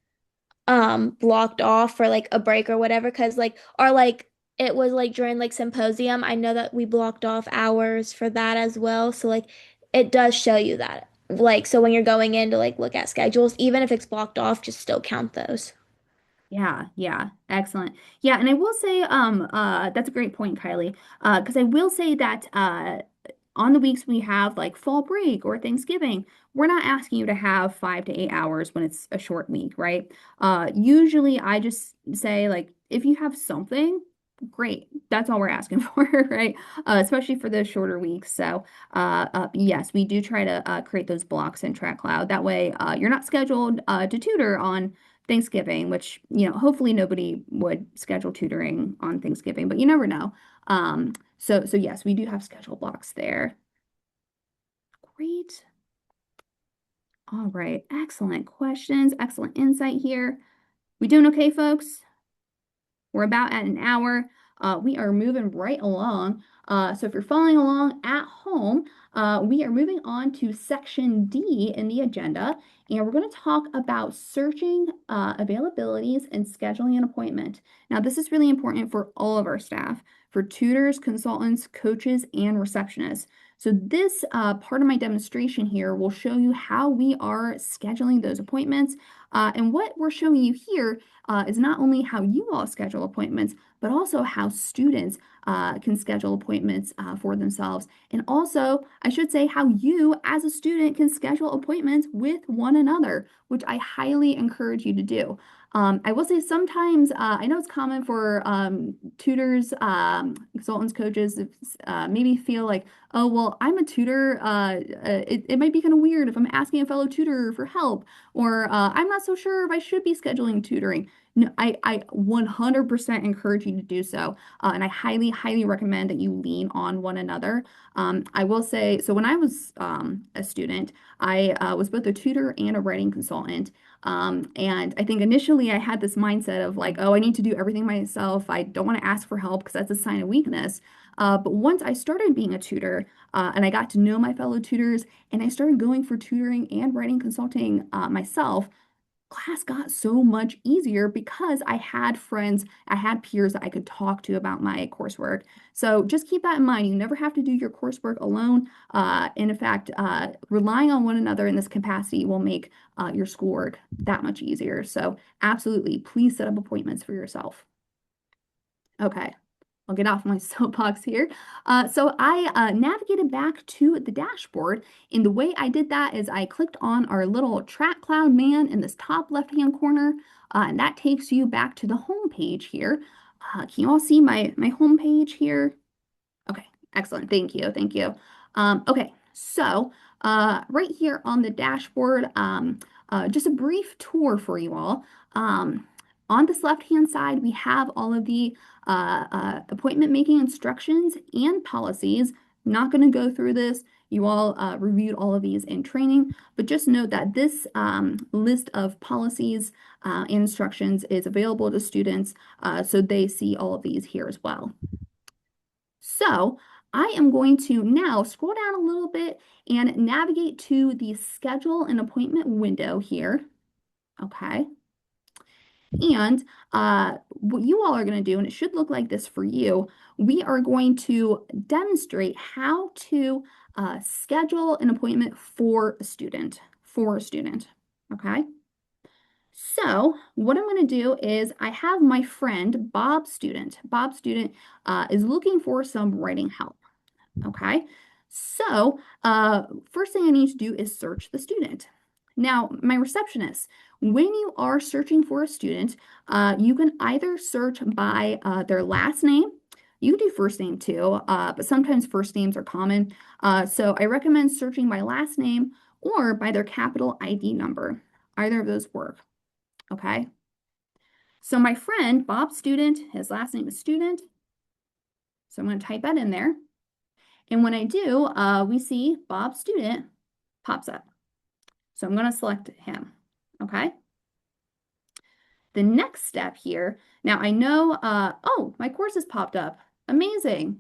blocked off for like a break or whatever because like or like it was like during like symposium I know that we blocked off hours for that as well so like it does show you that like so when you're going in to like look at schedules even if it's blocked off just still count those. Yeah, yeah, excellent. Yeah, and I will say, that's a great point, Kylie. Because I will say that on the weeks we have like fall break or Thanksgiving, we're not asking you to have 5 to 8 hours when it's a short week, right? Usually I just say like if you have something, great. That's all we're asking for, right? Especially for those shorter weeks. So, yes, we do try to create those blocks in TracCloud. That way, you're not scheduled to tutor on Thanksgiving, which, hopefully nobody would schedule tutoring on Thanksgiving, but you never know. So yes, we do have schedule blocks there. Great. All right. Excellent questions. Excellent insight here. We doing okay, folks? We're about at an hour. We are moving right along. So if you're following along at home, we are moving on to section D in the agenda, and we're going to talk about searching availabilities and scheduling an appointment. Now, this is really important for all of our staff, for tutors, consultants, coaches, and receptionists. So this part of my demonstration here will show you how we are scheduling those appointments. And what we're showing you here is not only how you all schedule appointments, but also how students can schedule appointments for themselves. And also, I should say, how you as a student can schedule appointments with one another, which I highly encourage you to do. I will say sometimes I know it's common for tutors, consultants, coaches, maybe feel like, oh, well, I'm a tutor. It might be kind of weird if I'm asking a fellow tutor for help, or I'm not so sure if I should be scheduling tutoring. No, I 100% encourage you to do so. And I highly, highly recommend that you lean on one another. I will say, so when I was a student, I was both a tutor and a writing consultant. And I think initially I had this mindset of like, oh, I need to do everything myself. I don't want to ask for help because that's a sign of weakness. But once I started being a tutor and I got to know my fellow tutors and I started going for tutoring and writing consulting myself, class got so much easier because I had friends, I had peers that I could talk to about my coursework. So just keep that in mind. You never have to do your coursework alone. And in fact, relying on one another in this capacity will make your schoolwork that much easier. So absolutely, please set up appointments for yourself. Okay. I'll get off my soapbox here. So I navigated back to the dashboard, and the way I did that is I clicked on our little TracCloud man in this top left-hand corner, and that takes you back to the home page here. Can you all see my home page here? Okay, excellent. Thank you. Thank you. Okay, so right here on the dashboard, just a brief tour for you all. On this left-hand side, we have all of the appointment making instructions and policies. Not going to go through this. You all reviewed all of these in training, but just note that this list of policies and instructions is available to students, so they see all of these here as well. So I am going to now scroll down a little bit and navigate to the schedule and appointment window here. Okay. And what you all are going to do, and it should look like this for you, we are going to demonstrate how to schedule an appointment for a student, okay? So what I'm going to do is I have my friend, Bob Student. Bob Student is looking for some writing help, okay? So first thing I need to do is search the student. Now, my receptionist, when you are searching for a student, you can either search by their last name. You can do first name too, but sometimes first names are common. So I recommend searching by last name or by their capital ID number. Either of those work, okay? So my friend, Bob Student, his last name is Student. So I'm going to type that in there. And when I do, we see Bob Student pops up. So I'm going to select him, okay? The next step here, now I know, oh, my course has popped up. Amazing.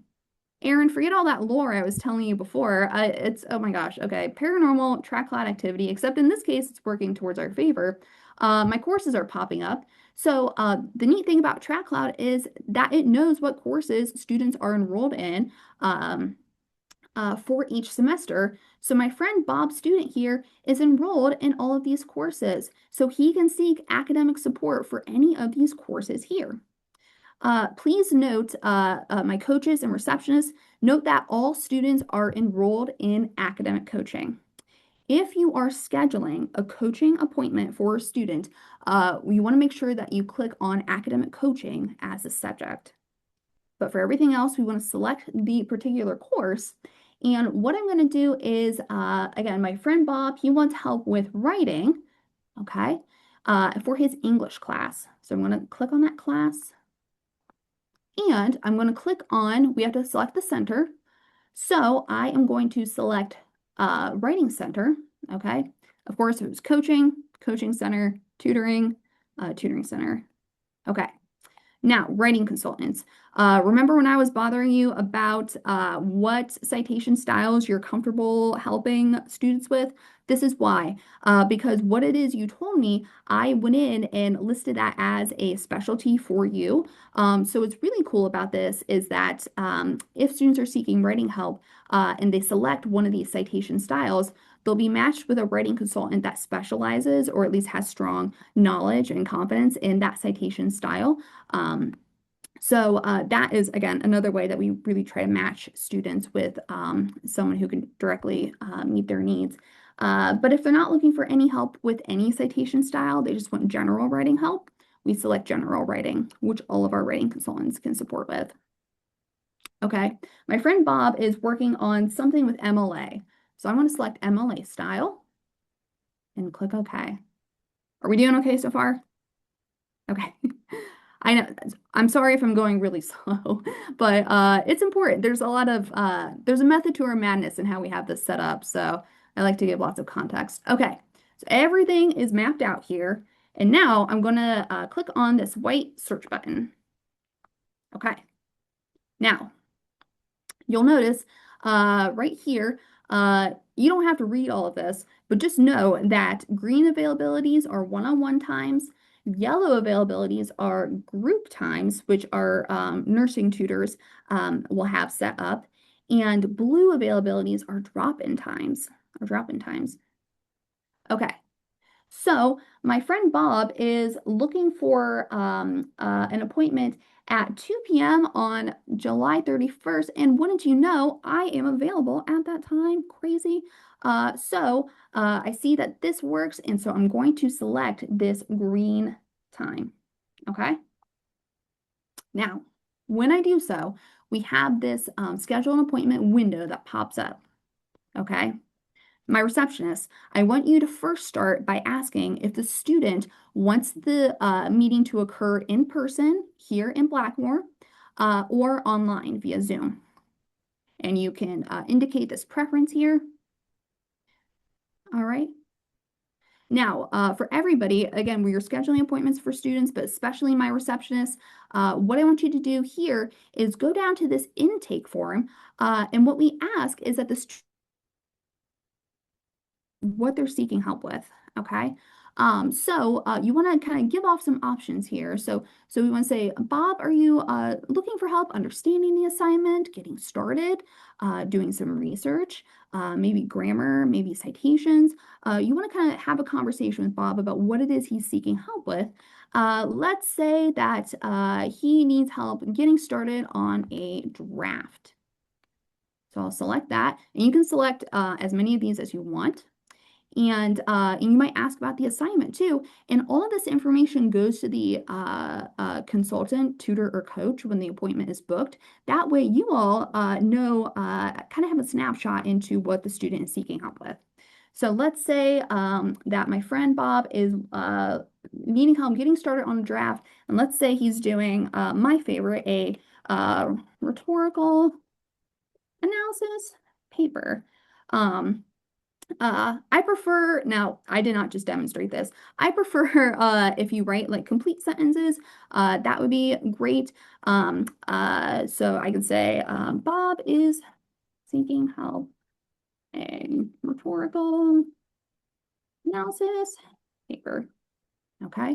Aaron, forget all that lore I was telling you before. It's, oh my gosh, okay, paranormal TracCloud activity, except in this case, it's working towards our favor. My courses are popping up. So the neat thing about TracCloud is that it knows what courses students are enrolled in for each semester. So my friend Bob Student here is enrolled in all of these courses. So he can seek academic support for any of these courses here. Please note, my coaches and receptionists, note that all students are enrolled in academic coaching. If you are scheduling a coaching appointment for a student, you want to make sure that you click on academic coaching as a subject. But for everything else, we want to select the particular course. And what I'm going to do is, again, my friend Bob, he wants help with writing, okay, for his English class. So I'm going to click on that class. And I'm going to click on, we have to select the center. So I am going to select Writing Center, okay? Of course, if it was coaching, Coaching Center, tutoring, Tutoring Center. Okay. Now, writing consultants. Remember when I was bothering you about what citation styles you're comfortable helping students with? This is why. Because what it is you told me, I went in and listed that as a specialty for you. So what's really cool about this is that if students are seeking writing help and they select one of these citation styles, they'll be matched with a writing consultant that specializes or at least has strong knowledge and confidence in that citation style. So that is, again, another way that we really try to match students with someone who can directly meet their needs. But if they're not looking for any help with any citation style, they just want general writing help, we select general writing, which all of our writing consultants can support with. Okay, my friend Bob is working on something with MLA. So I want to select MLA style and click OK. Are we doing okay so far? Okay. I know, I'm sorry if I'm going really slow, but it's important. There's a lot of, there's a method to our madness in how we have this set up, so I like to give lots of context. Okay, so everything is mapped out here, and now I'm going to click on this white search button. Okay, now you'll notice right here, you don't have to read all of this, but just know that green availabilities are one-on-one times. Yellow availabilities are group times, which our nursing tutors will have set up. And blue availabilities are drop-in times. Okay. So my friend Bob is looking for an appointment at 2 p.m. on July 31st. And wouldn't you know, I am available at that time. Crazy. So I see that this works. And so I'm going to select this green time. Okay. Now, when I do so, we have this schedule an appointment window that pops up. Okay. my receptionist, I want you to first start by asking if the student wants the meeting to occur in person here in Blackmore or online via Zoom. And you can indicate this preference here. All right. Now, for everybody, again, we are scheduling appointments for students, but especially my receptionist. What I want you to do here is go down to this intake form, and what we ask is that the what they're seeking help with. Okay. You want to kind of give off some options here. So we want to say, Bob, are you looking for help understanding the assignment, getting started, doing some research, maybe grammar, maybe citations? You want to kind of have a conversation with Bob about what it is he's seeking help with. Let's say that he needs help getting started on a draft. So I'll select that, and you can select as many of these as you want. And you might ask about the assignment too. And all of this information goes to the consultant, tutor, or coach when the appointment is booked. That way you all know, kind of have a snapshot into what the student is seeking help with. So let's say that my friend Bob is needing help getting started on a draft. And let's say he's doing my favorite, a rhetorical analysis paper. I prefer, now I did not just demonstrate this. I prefer if you write like complete sentences, that would be great. So I can say, Bob is seeking help in rhetorical analysis paper. Okay.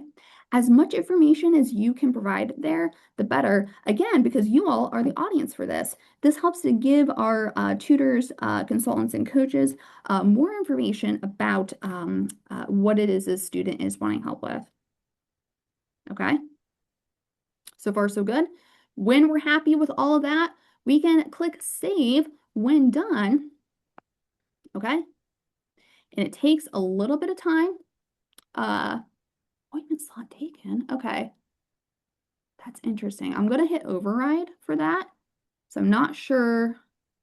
As much information as you can provide there, the better. Again, because you all are the audience for this. This helps to give our tutors, consultants, and coaches more information about what it is this student is wanting help with. Okay. So far, so good. When we're happy with all of that, we can click Save when done. Okay. And it takes a little bit of time. Appointment slot taken. Okay. That's interesting. I'm going to hit override for that. So I'm not sure.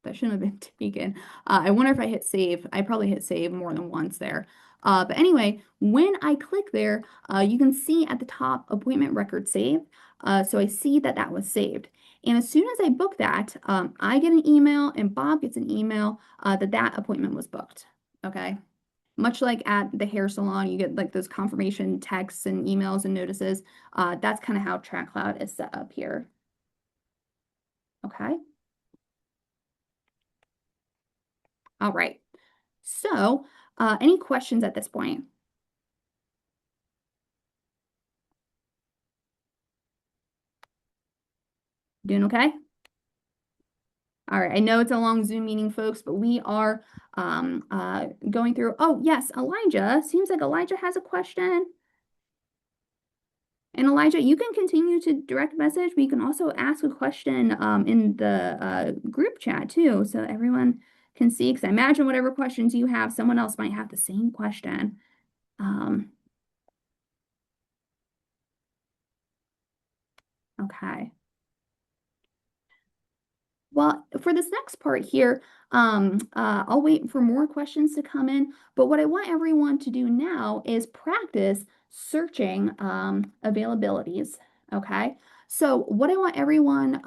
That shouldn't have been taken. I wonder if I hit save. I probably hit save more than once there. But anyway, when I click there, you can see at the top appointment record saved. So I see that that was saved. And as soon as I book that, I get an email and Bob gets an email that that appointment was booked. Okay. Much like at the hair salon, you get like those confirmation texts and emails and notices. That's kind of how TracCloud is set up here. Okay. All right. So, any questions at this point? Doing okay? All right. I know it's a long Zoom meeting, folks, but we are going through. Oh, yes, Elijah. Seems like Elijah has a question. And Elijah, you can continue to direct message, but you can also ask a question in the group chat too, so everyone can see. Because I imagine whatever questions you have, someone else might have the same question. Okay. Well, for this next part here, I'll wait for more questions to come in. But what I want everyone to do now is practice searching availabilities. Okay. So what I want everyone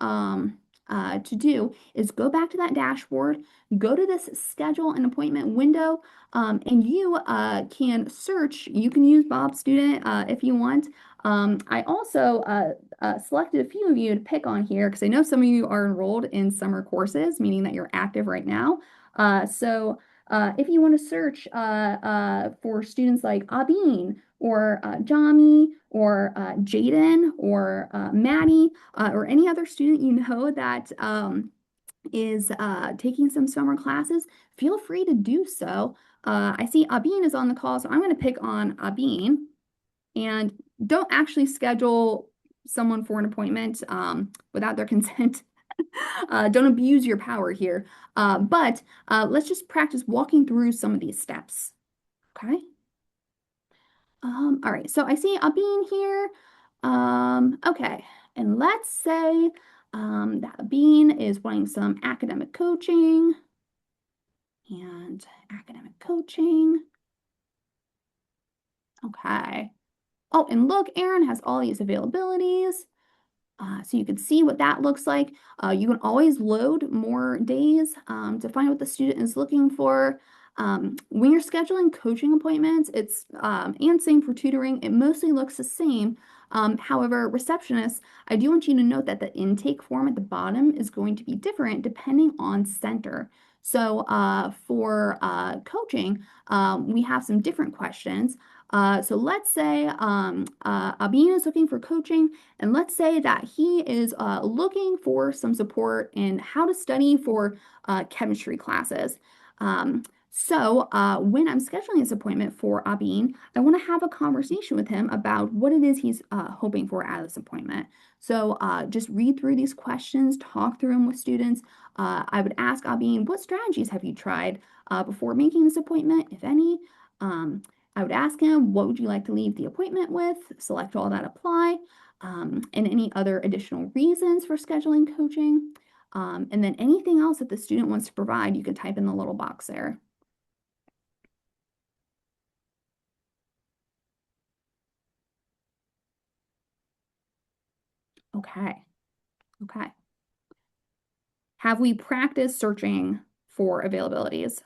to do is go back to that dashboard, go to this schedule an appointment window, and you can search. You can use Bob Student if you want. I also selected a few of you to pick on here because I know some of you are enrolled in summer courses, meaning that you're active right now. If you want to search for students like Abin or Jami or Jaden or Maddie or any other student you know that is taking some summer classes, feel free to do so. I see Abin is on the call, so I'm going to pick on Abin. And don't actually schedule someone for an appointment without their consent. Don't abuse your power here. But let's just practice walking through some of these steps. Okay. All right. So I see Abin here. Okay. And let's say that Abin is wanting some academic coaching. and academic coaching. Okay. Oh, and look, Aaron has all these availabilities. So you can see what that looks like. You can always load more days to find what the student is looking for. When you're scheduling coaching appointments, and same for tutoring, it mostly looks the same. However, receptionists, I do want you to note that the intake form at the bottom is going to be different depending on center. So for coaching, we have some different questions. So let's say Abin is looking for coaching, and let's say that he is looking for some support in how to study for chemistry classes. When I'm scheduling this appointment for Abin, I want to have a conversation with him about what it is he's hoping for out of this appointment. So just read through these questions, talk through them with students. I would ask Abin, what strategies have you tried before making this appointment, if any? I would ask him, what would you like to leave the appointment with? Select all that apply. And any other additional reasons for scheduling coaching. And then anything else that the student wants to provide, you can type in the little box there. Okay. Okay. Have we practiced searching for availabilities?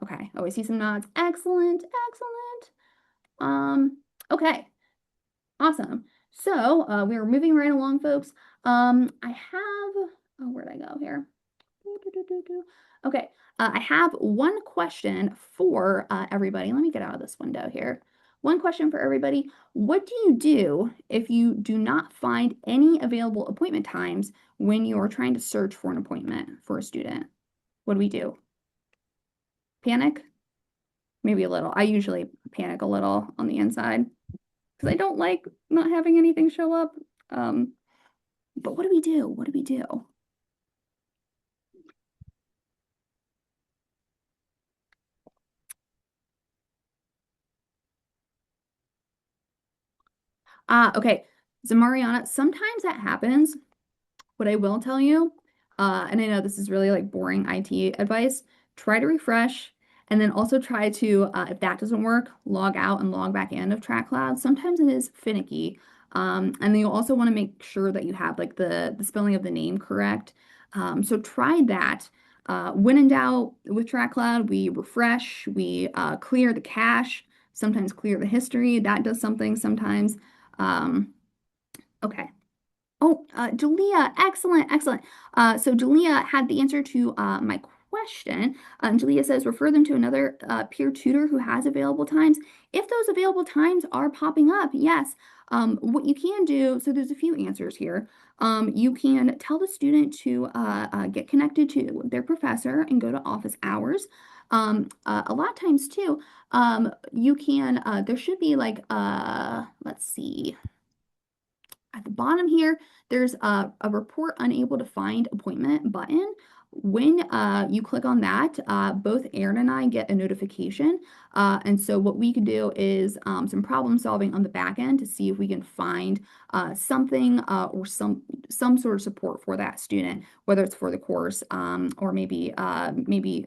Okay. Oh, I see some nods. Excellent. Excellent. Okay. Awesome. So we're moving right along, folks. I have, oh, where'd I go here? Okay, I have one question for everybody. Let me get out of this window here. One question for everybody. What do you do if you do not find any available appointment times when you're trying to search for an appointment for a student? What do we do? Panic? Maybe a little. I usually panic a little on the inside because I don't like not having anything show up. But what do we do? What do we do? Okay. So Mariana, sometimes that happens. What I will tell you, and I know this is really like boring IT advice, try to refresh and then also try to, if that doesn't work, log out and log back in of TracCloud. Sometimes it is finicky. And then you'll also want to make sure that you have like the spelling of the name correct. So try that. When in doubt with TracCloud, we refresh, we clear the cache, sometimes clear the history. That does something sometimes. Okay. Oh, Julia, excellent, excellent. So Julia had the answer to my question. Julia says, refer them to another peer tutor who has available times. If those available times are popping up, yes. What you can do, so there's a few answers here. You can tell the student to get connected to their professor and go to office hours. A lot of times too, you can, there should be like, let's see. At the bottom here, there's a report unable to find appointment button. When you click on that, both Aaron and I get a notification. And so what we could do is some problem solving on the back end to see if we can find something or some sort of support for that student, whether it's for the course or maybe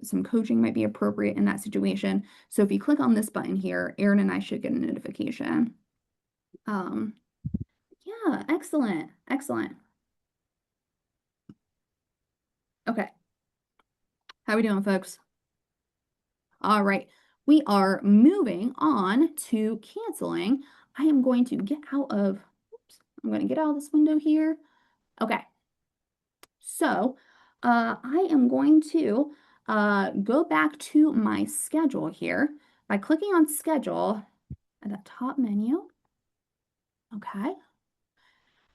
some coaching might be appropriate in that situation. So if you click on this button here, Aaron and I should get a notification. Yeah, excellent, excellent. Okay, how we doing, folks? All right, we are moving on to canceling. I am going to get out of, oops, I'm going to get out of this window here. Okay, so I am going to go back to my schedule here by clicking on schedule at the top menu. Okay.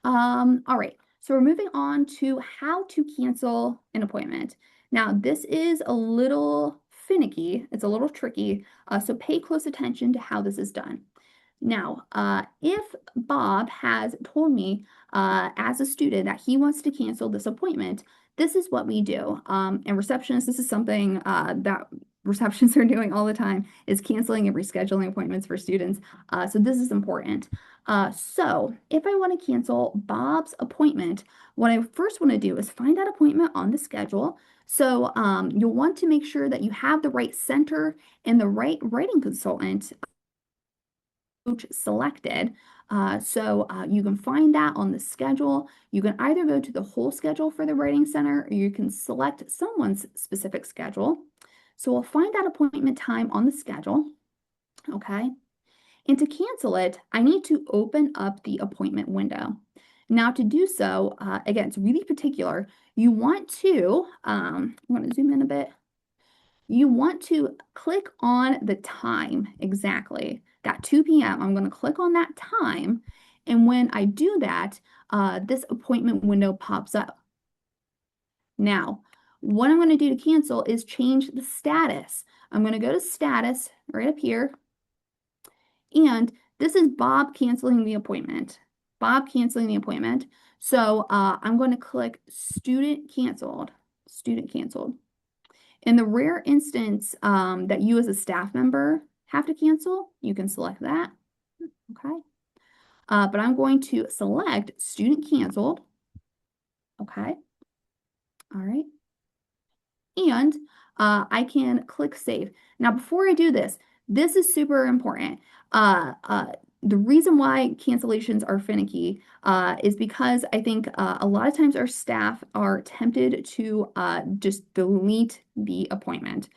All right, so we're moving on to how to cancel an appointment. Now, this is a little finicky, it's a little tricky, so pay close attention to how this is done. Now, if Bob has told me as a student that he wants to cancel this appointment, this is what we do. And receptionist, this is something that receptions are doing all the time is canceling and rescheduling appointments for students. So this is important. So if I want to cancel Bob's appointment, what I first want to do is find that appointment on the schedule. So you'll want to make sure that you have the right center and the right writing consultant coach selected. You can find that on the schedule. You can either go to the whole schedule for the writing center, or you can select someone's specific schedule. So we'll find that appointment time on the schedule. Okay. And to cancel it, I need to open up the appointment window. Now to do so, again, it's really particular. You want to, I'm going to zoom in a bit. You want to click on the time exactly. That 2 p.m. I'm going to click on that time. And when I do that, this appointment window pops up. Now, what I'm going to do to cancel is change the status. I'm going to go to status right up here. And this is Bob canceling the appointment. Bob canceling the appointment. So I'm going to click student canceled. Student canceled. In the rare instance that you as a staff member have to cancel, you can select that. Okay. But I'm going to select student canceled. Okay. All right. And I can click save. Now, before I do this, this is super important. The reason why cancellations are finicky is because I think a lot of times our staff are tempted to just delete the appointment.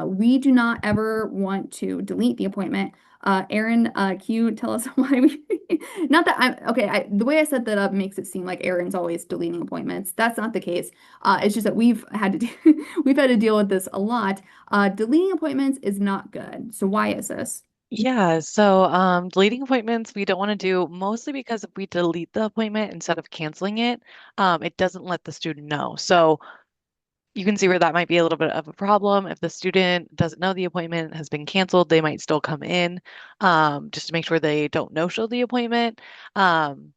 We do not ever want to delete the appointment. Erin, can you tell us why we, not that I'm, okay, the way I set that up makes it seem like Erin's always deleting appointments. That's not the case. It's just that we've had to we've had to deal with this a lot. Deleting appointments is not good. So why is this? Yeah, so deleting appointments we don't want to do mostly because if we delete the appointment instead of canceling it, it doesn't let the student know. So you can see where that might be a little bit of a problem. If the student doesn't know the appointment has been canceled, they might still come in just to make sure they don't no-show the appointment. Um,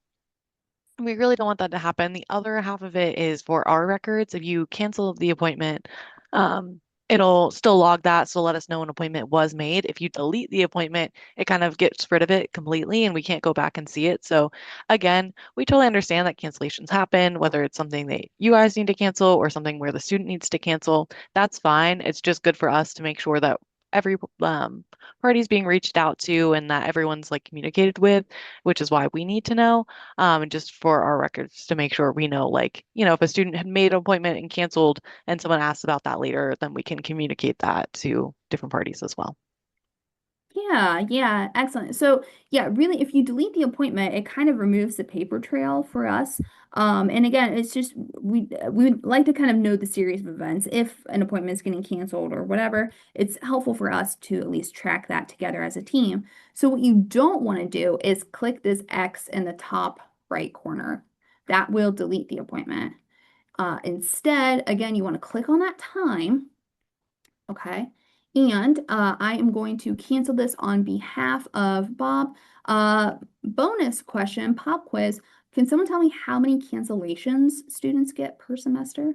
we really don't want that to happen. The other half of it is for our records. If you cancel the appointment, um, it'll still log that, so let us know an appointment was made. If you delete the appointment, it kind of gets rid of it completely and we can't go back and see it. So again, we totally understand that cancellations happen, whether it's something that you guys need to cancel or something where the student needs to cancel. That's fine. It's just good for us to make sure that every party's being reached out to and that everyone's like communicated with, which is why we need to know and just for our records to make sure we know, like, if a student had made an appointment and canceled and someone asks about that later, then we can communicate that to different parties as well. Yeah, excellent. So, yeah, really, if you delete the appointment, it kind of removes the paper trail for us. And again, it's just we would like to kind of know the series of events. If an appointment is getting canceled or whatever, it's helpful for us to at least track that together as a team. So, what you don't want to do is click this X in the top right corner. That will delete the appointment. Instead, again, you want to click on that time. Okay. And I am going to cancel this on behalf of Bob. Bonus question, pop quiz. Can someone tell me how many cancellations students get per semester?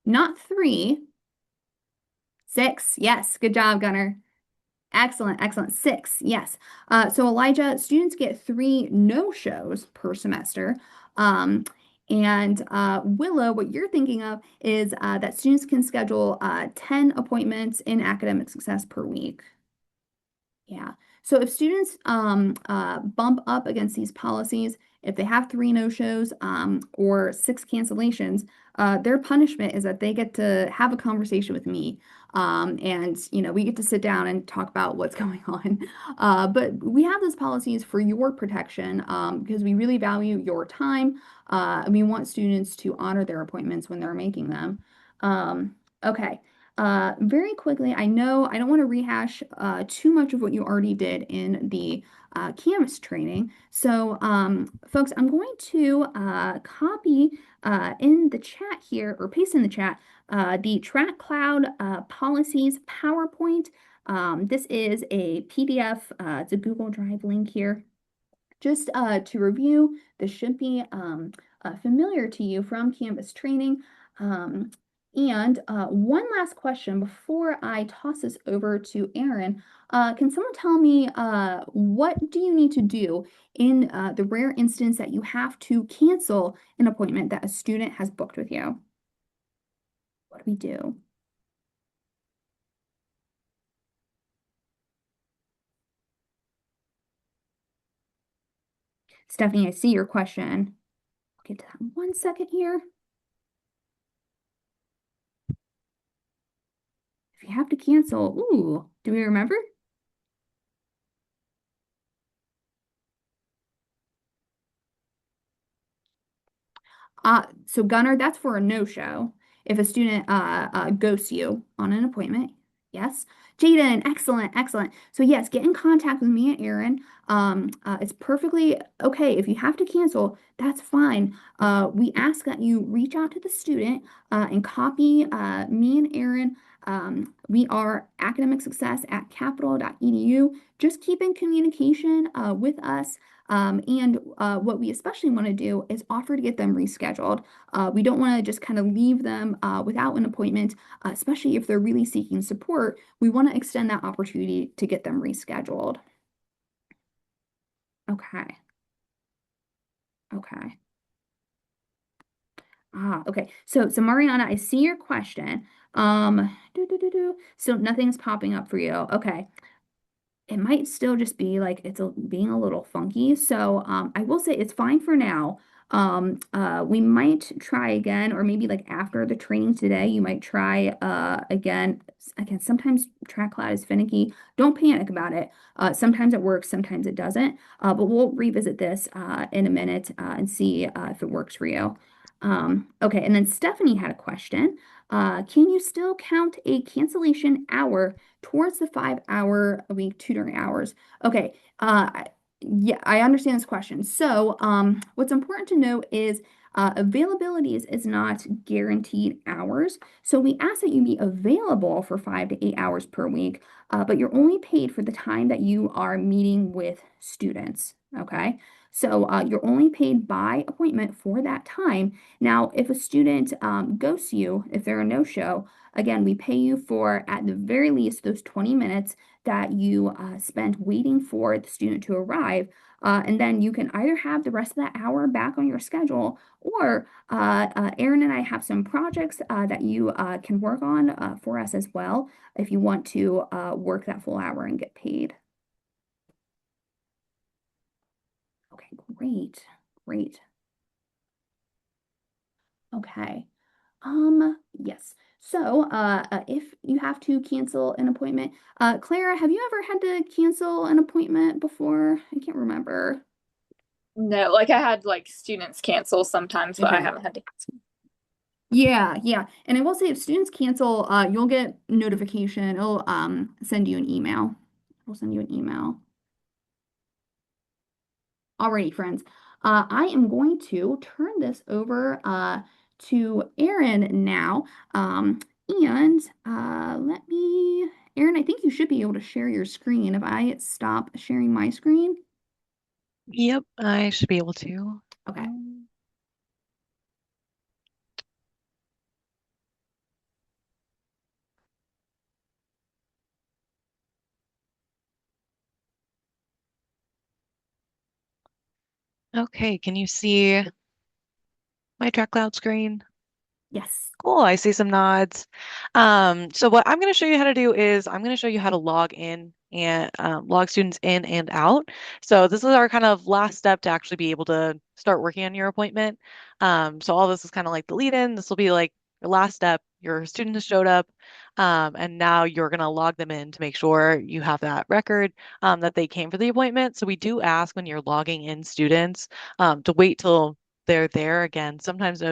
Not 3, 6. Yes, good job, Gunnar. Excellent, excellent. 6, yes. So Elijah, students get 3 no-shows per semester. Um, and Willow, what you're thinking of is that students can schedule 10 appointments in academic success per week. Yeah. So if students bump up against these policies, if they have 3 no-shows or 6 cancellations, their punishment is that they get to have a conversation with me. And, we get to sit down and talk about what's going on. But we have those policies for your protection because we really value your time. And we want students to honor their appointments when they're making them. Okay. Very quickly, I know I don't want to rehash too much of what you already did in the Canvas training. So, folks, I'm going to copy in the chat here, or paste in the chat, the TracCloud policies PowerPoint. This is a PDF, it's a Google Drive link here. Just to review, this should be familiar to you from Canvas training. Um, and one last question before I toss this over to Aaron. Can someone tell me what do you need to do in the rare instance that you have to cancel an appointment that a student has booked with you? What do we do? Stephanie, I see your question. I'll get to that 1 second here. If you have to cancel, ooh, do we remember? So Gunnar, that's for a no-show. If a student ghosts you on an appointment, yes. Jaden, excellent, excellent. So yes, get in contact with me and Aaron. It's perfectly okay if you have to cancel. That's fine. We ask that you reach out to the student and copy me and Aaron. We are academic success at capital.edu. Just keep in communication with us. And what we especially want to do is offer to get them rescheduled. We don't want to just kind of leave them without an appointment, especially if they're really seeking support. We want to extend that opportunity to get them rescheduled. Okay. Okay. Okay. So Mariana, I see your question. So nothing's popping up for you. Okay. It might still just be like being a little funky. So I will say it's fine for now. We might try again, or maybe like after the training today, you might try again. Again, sometimes TracCloud is finicky. Don't panic about it. Sometimes it works, sometimes it doesn't. But we'll revisit this in a minute and see if it works for you. Okay, and then Stephanie had a question. Can you still count a cancellation hour towards the 5 hour a week tutoring hours? Okay, yeah, I understand this question. So, what's important to note is availability is not guaranteed hours. So, we ask that you be available for 5 to 8 hours per week, but you're only paid for the time that you are meeting with students. Okay, so you're only paid by appointment for that time. Now, if a student ghosts you, if they're a no-show, again, we pay you for, at the very least, those 20 minutes that you spent waiting for the student to arrive. And then you can either have the rest of that hour back on your schedule, or Aaron and I have some projects that you can work on for us as well if you want to work that full hour and get paid. Okay, great, great. Okay. Yes. So, if you have to cancel an appointment, Clara, have you ever had to cancel an appointment before? I can't remember. No, like I had like students cancel sometimes, but I Okay. haven't had to cancel. Yeah, yeah. And I will say if students cancel, you'll get notification. It'll send you an email. We'll send you an email. Alrighty, friends. I am going to turn this over to Aaron now. And let me, Aaron, I think you should be able to share your screen if I stop sharing my screen. Yep, I should be able to. Okay. Okay, can you see my TracCloud screen? Yes. Cool, I see some nods. So what I'm going to show you how to do is I'm going to show you how to log in and log students in and out. So this is our kind of last step to actually be able to start working on your appointment. So all this is kind of like the lead in. This will be like your last step. Your student has showed up, and now you're going to log them in to make sure you have that record that they came for the appointment. So we do ask when you're logging in students to wait till they're there. Again, sometimes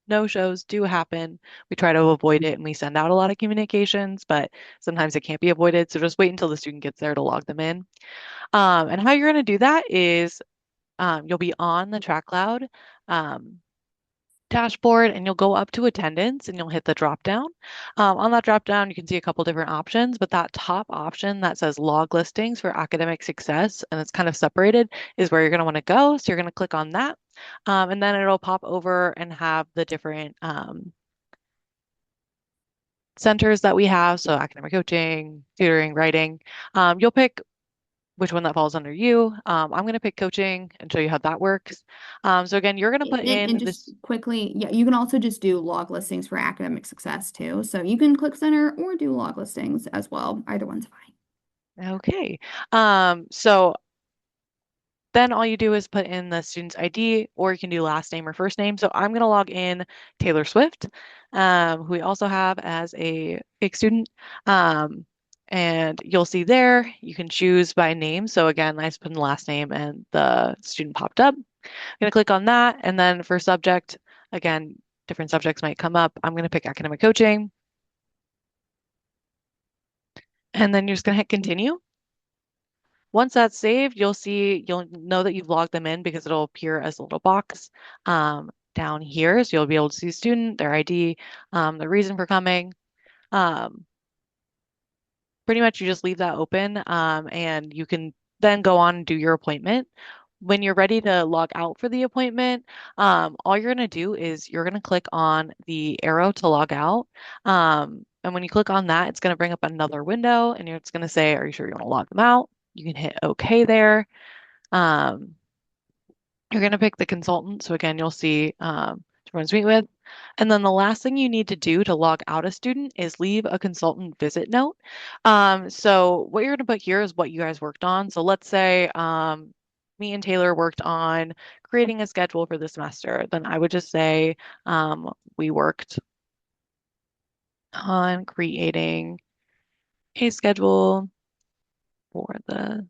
no-shows do happen. We try to avoid it and we send out a lot of communications, but sometimes it can't be avoided. So just wait until the student gets there to log them in. And how you're going to do that is you'll be on the TracCloud dashboard and you'll go up to attendance and you'll hit the drop down. On that drop down, you can see a couple different options, but that top option that says log listings for academic success and it's kind of separated is where you're going to want to go. So you're going to click on that. And then it'll pop over and have the different centers that we have, so academic coaching, tutoring, writing. You'll pick which one that falls under you. I'm going to pick coaching and show you how that works. So again, you're going to put And in just this. quickly, yeah, you can also just do log listings for academic success too. So you can click center or do log listings as well. Either one's fine. Okay. So then all you do is put in the student's ID, or you can do last name or first name. So I'm going to log in Taylor Swift, who we also have as a fake student. And you'll see there, you can choose by name. So again, I just put in the last name and the student popped up. I'm going to click on that. And then for subject, again, different subjects might come up. I'm going to pick academic coaching. And then you're just going to hit continue. Once that's saved, you'll know that you've logged them in because it'll appear as a little box down here. So you'll be able to see student, their ID, the reason for coming. Um, Pretty much you just leave that open and you can then go on and do your appointment. When you're ready to log out for the appointment, all you're going to do is you're going to click on the arrow to log out. And when you click on that, it's going to bring up another window and it's going to say, are you sure you want to log them out? You can hit OK there. Um, you're going to pick the consultant. So again, you'll see everyone's meet with. And then the last thing you need to do to log out a student is leave a consultant visit note. So what you're going to put here is what you guys worked on. So let's say me and Taylor worked on creating a schedule for the semester. Then I would just say we worked on creating a schedule for the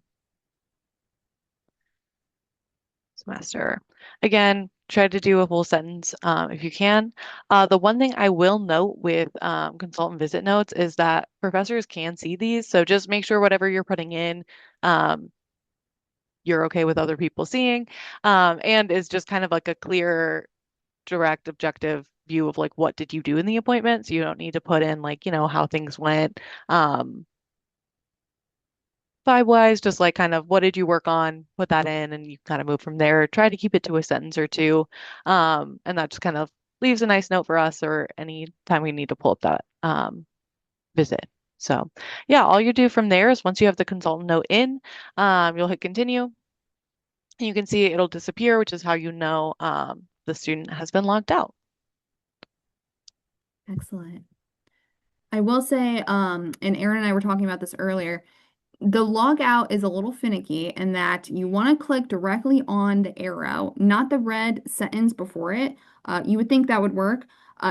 semester. Again, try to do a full sentence if you can. The one thing I will note with consultant visit notes is that professors can see these, so just make sure whatever you're putting in, um, you're okay with other people seeing, and is just kind of like a clear, direct, objective view of like what did you do in the appointment, so you don't need to put in like, how things went. Vibe wise, just like kind of what did you work on, put that in, and you kind of move from there. Try to keep it to a sentence or two. And that just kind of leaves a nice note for us or any time we need to pull up that visit. So yeah, all you do from there is once you have the consultant note in, you'll hit continue. And you can see it'll disappear, which is how you know the student has been logged out. Excellent. I will say, and Aaron and I were talking about this earlier, the log out is a little finicky in that you want to click directly on the arrow, not the red sentence before it. You would think that would work.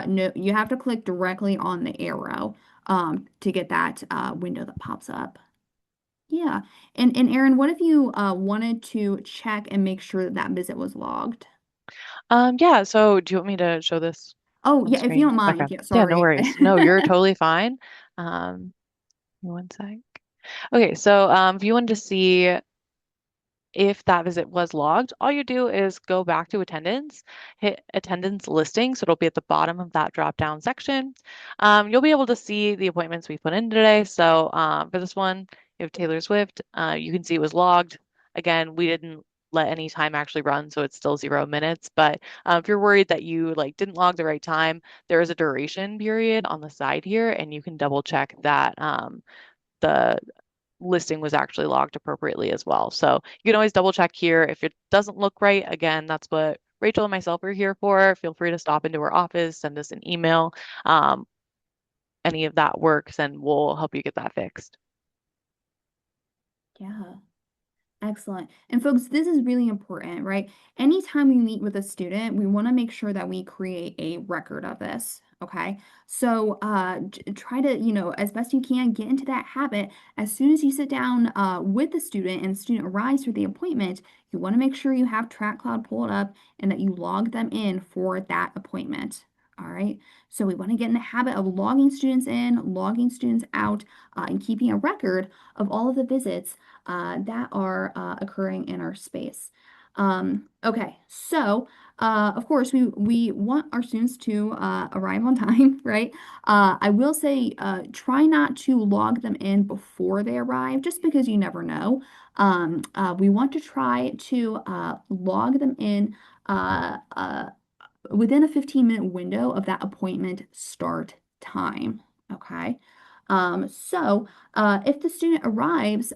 No, you have to click directly on the arrow to get that window that pops up. Yeah. And Aaron, what if you wanted to check and make sure that that visit was logged? Yeah, so do you want me to show this Oh, on the yeah, if you screen? don't Okay. mind. Yeah, Yeah, no sorry. worries. No, you're totally fine. One sec. Okay, so if you wanted to see if that visit was logged, all you do is go back to attendance, hit attendance listing. So it'll be at the bottom of that drop down section. You'll be able to see the appointments we put in today. So for this one, you have Taylor Swift. You can see it was logged. Again, we didn't let any time actually run, so it's still 0 minutes. But if you're worried that you like didn't log the right time, there is a duration period on the side here, and you can double check that the listing was actually logged appropriately as well. So you can always double check here. If it doesn't look right, again, that's what Rachel and myself are here for. Feel free to stop into our office, send us an email. Um, any of that works, and we'll help you get that fixed. Yeah. Excellent. And folks, this is really important, right? Anytime we meet with a student, we want to make sure that we create a record of this. Okay. So try to, as best you can, get into that habit. As soon as you sit down with the student and the student arrives for the appointment, you want to make sure you have TracCloud pulled up and that you log them in for that appointment. All right. So we want to get in the habit of logging students in, logging students out, and keeping a record of all of the visits that are occurring in our space. Okay, so of course we want our students to arrive on time, right? I will say try not to log them in before they arrive, just because you never know. We want to try to log them in within a 15-minute window of that appointment start time. Okay. If the student arrives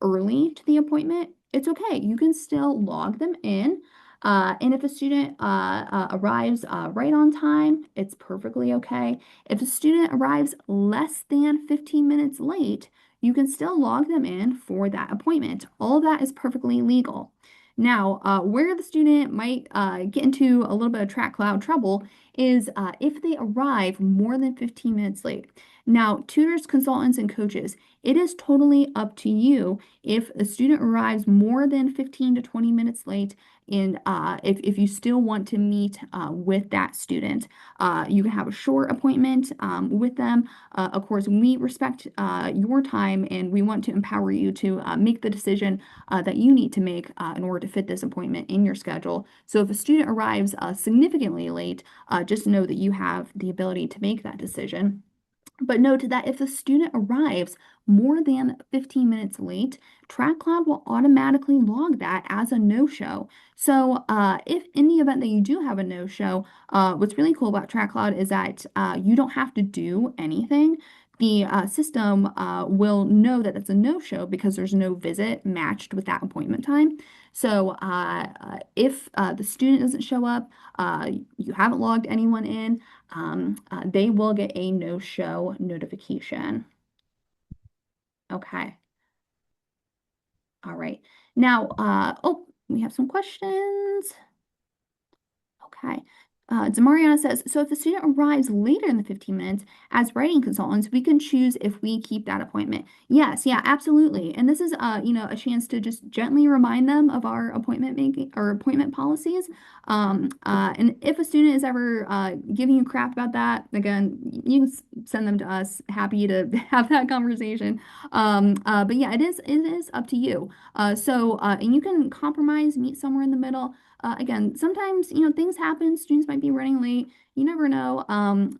early to the appointment, it's okay. You can still log them in. And if a student arrives right on time, it's perfectly okay. If a student arrives less than 15 minutes late, you can still log them in for that appointment. All of that is perfectly legal. Now, where the student might get into a little bit of TracCloud trouble is if they arrive more than 15 minutes late. Now, tutors, consultants, and coaches, it is totally up to you if a student arrives more than 15 to 20 minutes late. And if you still want to meet with that student, you can have a short appointment with them. Of course, we respect your time and we want to empower you to make the decision that you need to make in order to fit this appointment in your schedule. So if a student arrives significantly late, just know that you have the ability to make that decision. But note that if the student arrives more than 15 minutes late, TracCloud will automatically log that as a no-show. So if in the event that you do have a no-show, what's really cool about TracCloud is that you don't have to do anything. The system will know that it's a no-show because there's no visit matched with that appointment time. So if the student doesn't show up, you haven't logged anyone in, they will get a no-show notification. Okay. All right. Now, oh, we have some questions. Okay. Demariana says, so if the student arrives later in the 15 minutes, as writing consultants, we can choose if we keep that appointment. Yes, yeah, absolutely. And this is, a chance to just gently remind them of our appointment making or appointment policies. And if a student is ever giving you crap about that, again, you can send them to us. Happy to have that conversation. But yeah, it is up to you. And you can compromise, meet somewhere in the middle. Again, sometimes, things happen. Students might be running late. You never know.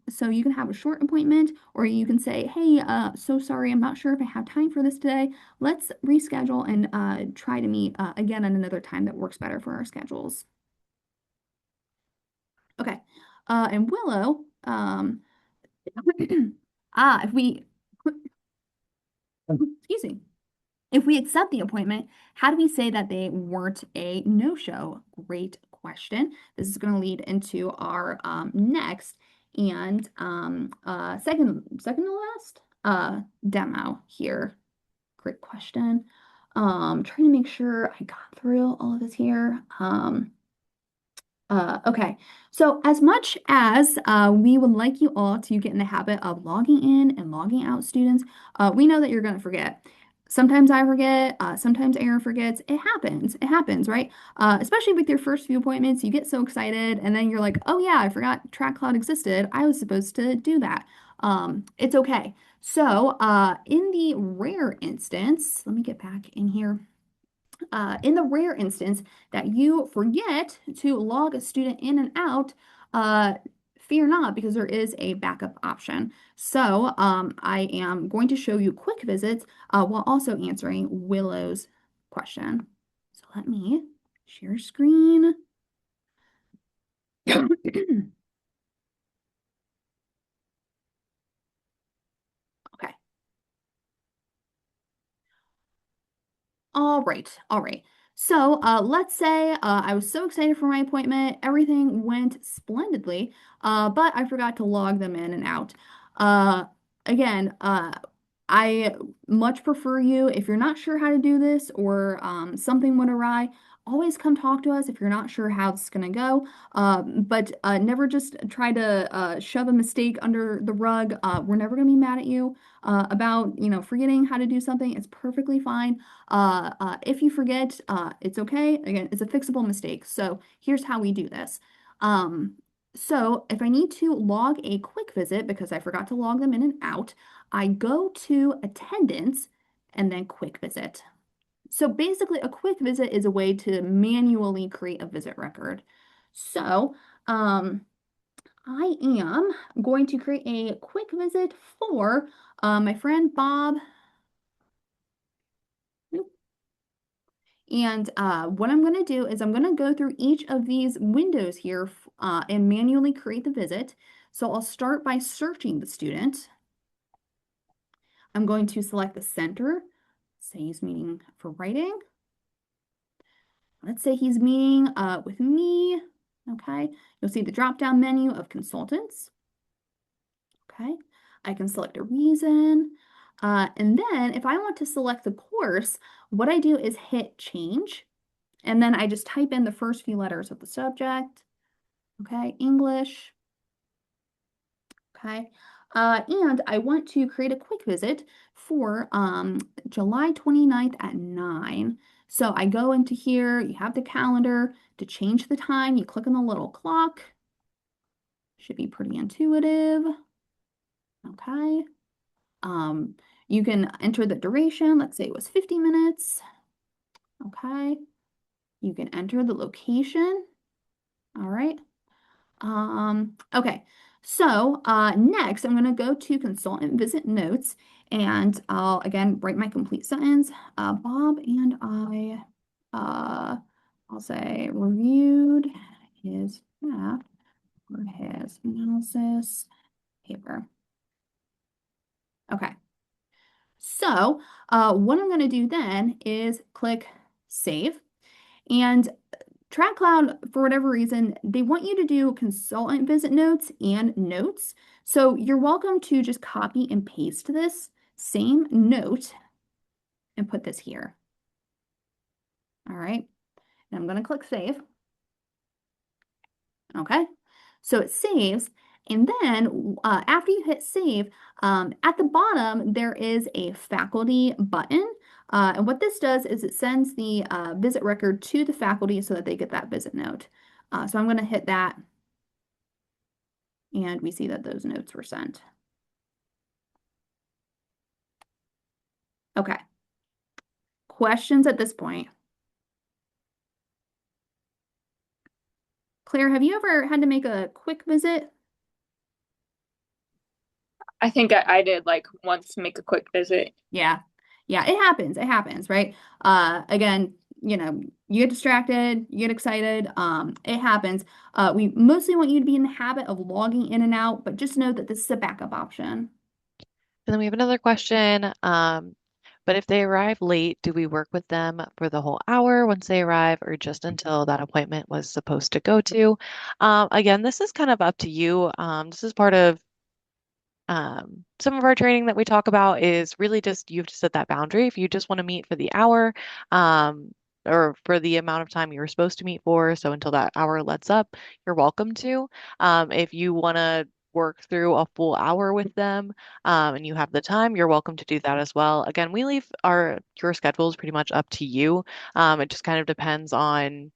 So you can have a short appointment, or you can say, hey, so sorry, I'm not sure if I have time for this today. Let's reschedule and try to meet again at another time that works better for our schedules. Okay. And Willow, if we, excuse me. If we accept the appointment, how do we say that they weren't a no-show? Great question. This is going to lead into our next and second to last demo here. Great question. Trying to make sure I got through all of this here. Okay, so as much as we would like you all to get in the habit of logging in and logging out students, we know that you're going to forget. Sometimes I forget, sometimes Aaron forgets. It happens. It happens, right? Especially with your first few appointments, you get so excited and then you're like, oh yeah, I forgot TracCloud existed. I was supposed to do that. It's okay. So in the rare instance, let me get back in here. In the rare instance that you forget to log a student in and out, fear not, because there is a backup option. So I am going to show you quick visits while also answering Willow's question. So let me share screen. Okay. All right, all right. So let's say I was so excited for my appointment, everything went splendidly, but I forgot to log them in and out. Uh, again, I much prefer you, if you're not sure how to do this or something went awry, always come talk to us if you're not sure how it's going to go. But never just try to shove a mistake under the rug. We're never going to be mad at you about, forgetting how to do something. It's perfectly fine. If you forget, it's okay. Again, it's a fixable mistake. So here's how we do this. So if I need to log a quick visit because I forgot to log them in and out, I go to attendance and then quick visit. So basically a quick visit is a way to manually create a visit record. So I am going to create a quick visit for my friend Bob. And what I'm going to do is I'm going to go through each of these windows here and manually create the visit. So I'll start by searching the student. I'm going to select the center. Say he's meeting for writing. Let's say he's meeting with me. Okay, you'll see the drop-down menu of consultants. Okay, I can select a reason. And then if I want to select the course, what I do is hit change. And then I just type in the first few letters of the subject. Okay, English. Okay. And I want to create a quick visit for July 29th at 9. So I go into here, you have the calendar. To change the time, you click on the little clock. Should be pretty intuitive. Okay. You can enter the duration. Let's say it was 50 minutes. Okay. You can enter the location. All right. Okay. So next, I'm going to go to consultant visit notes, and I'll again write my complete sentence. Bob and I'll say reviewed his math or his analysis paper. Okay. So what I'm going to do then is click save. And TracCloud, for whatever reason, they want you to do consultant visit notes and notes. So you're welcome to just copy and paste this same note and put this here. All right. And I'm going to click save. Okay. So it saves. And then after you hit save, at the bottom, there is a faculty button. And what this does is it sends the visit record to the faculty so that they get that visit note. So I'm going to hit that. And we see that those notes were sent. Okay. Questions at this point? Claire, have you ever had to make a quick visit? I think I did like once make a quick visit. Yeah. Yeah, it happens. It happens, right? Again, you know, you get distracted, you get excited. It happens. We mostly want you to be in the habit of logging in and out, but just know that this is a backup option. And then we have another question. But if they arrive late, do we work with them for the whole hour once they arrive, or just until that appointment was supposed to go to? Again, this is kind of up to you. This is part of some of our training that we talk about is really just you have to set that boundary. If you just want to meet for the hour, or for the amount of time you were supposed to meet for, so until that hour lets up, you're welcome to. If you want to work through a full hour with them, and you have the time, you're welcome to do that as well. Again, we leave your schedules pretty much up to you. It just kind of depends on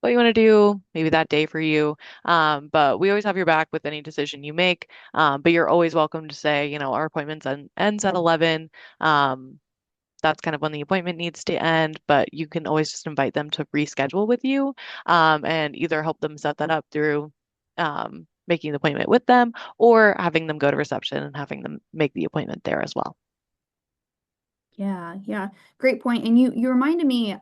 what you want to do, maybe that day for you. But we always have your back with any decision you make. But you're always welcome to say, our appointment ends at 11. That's kind of when the appointment needs to end, but you can always just invite them to reschedule with you, and either help them set that up through making the appointment with them or having them go to reception and having them make the appointment there as well. Yeah, yeah. Great point. And you reminded me,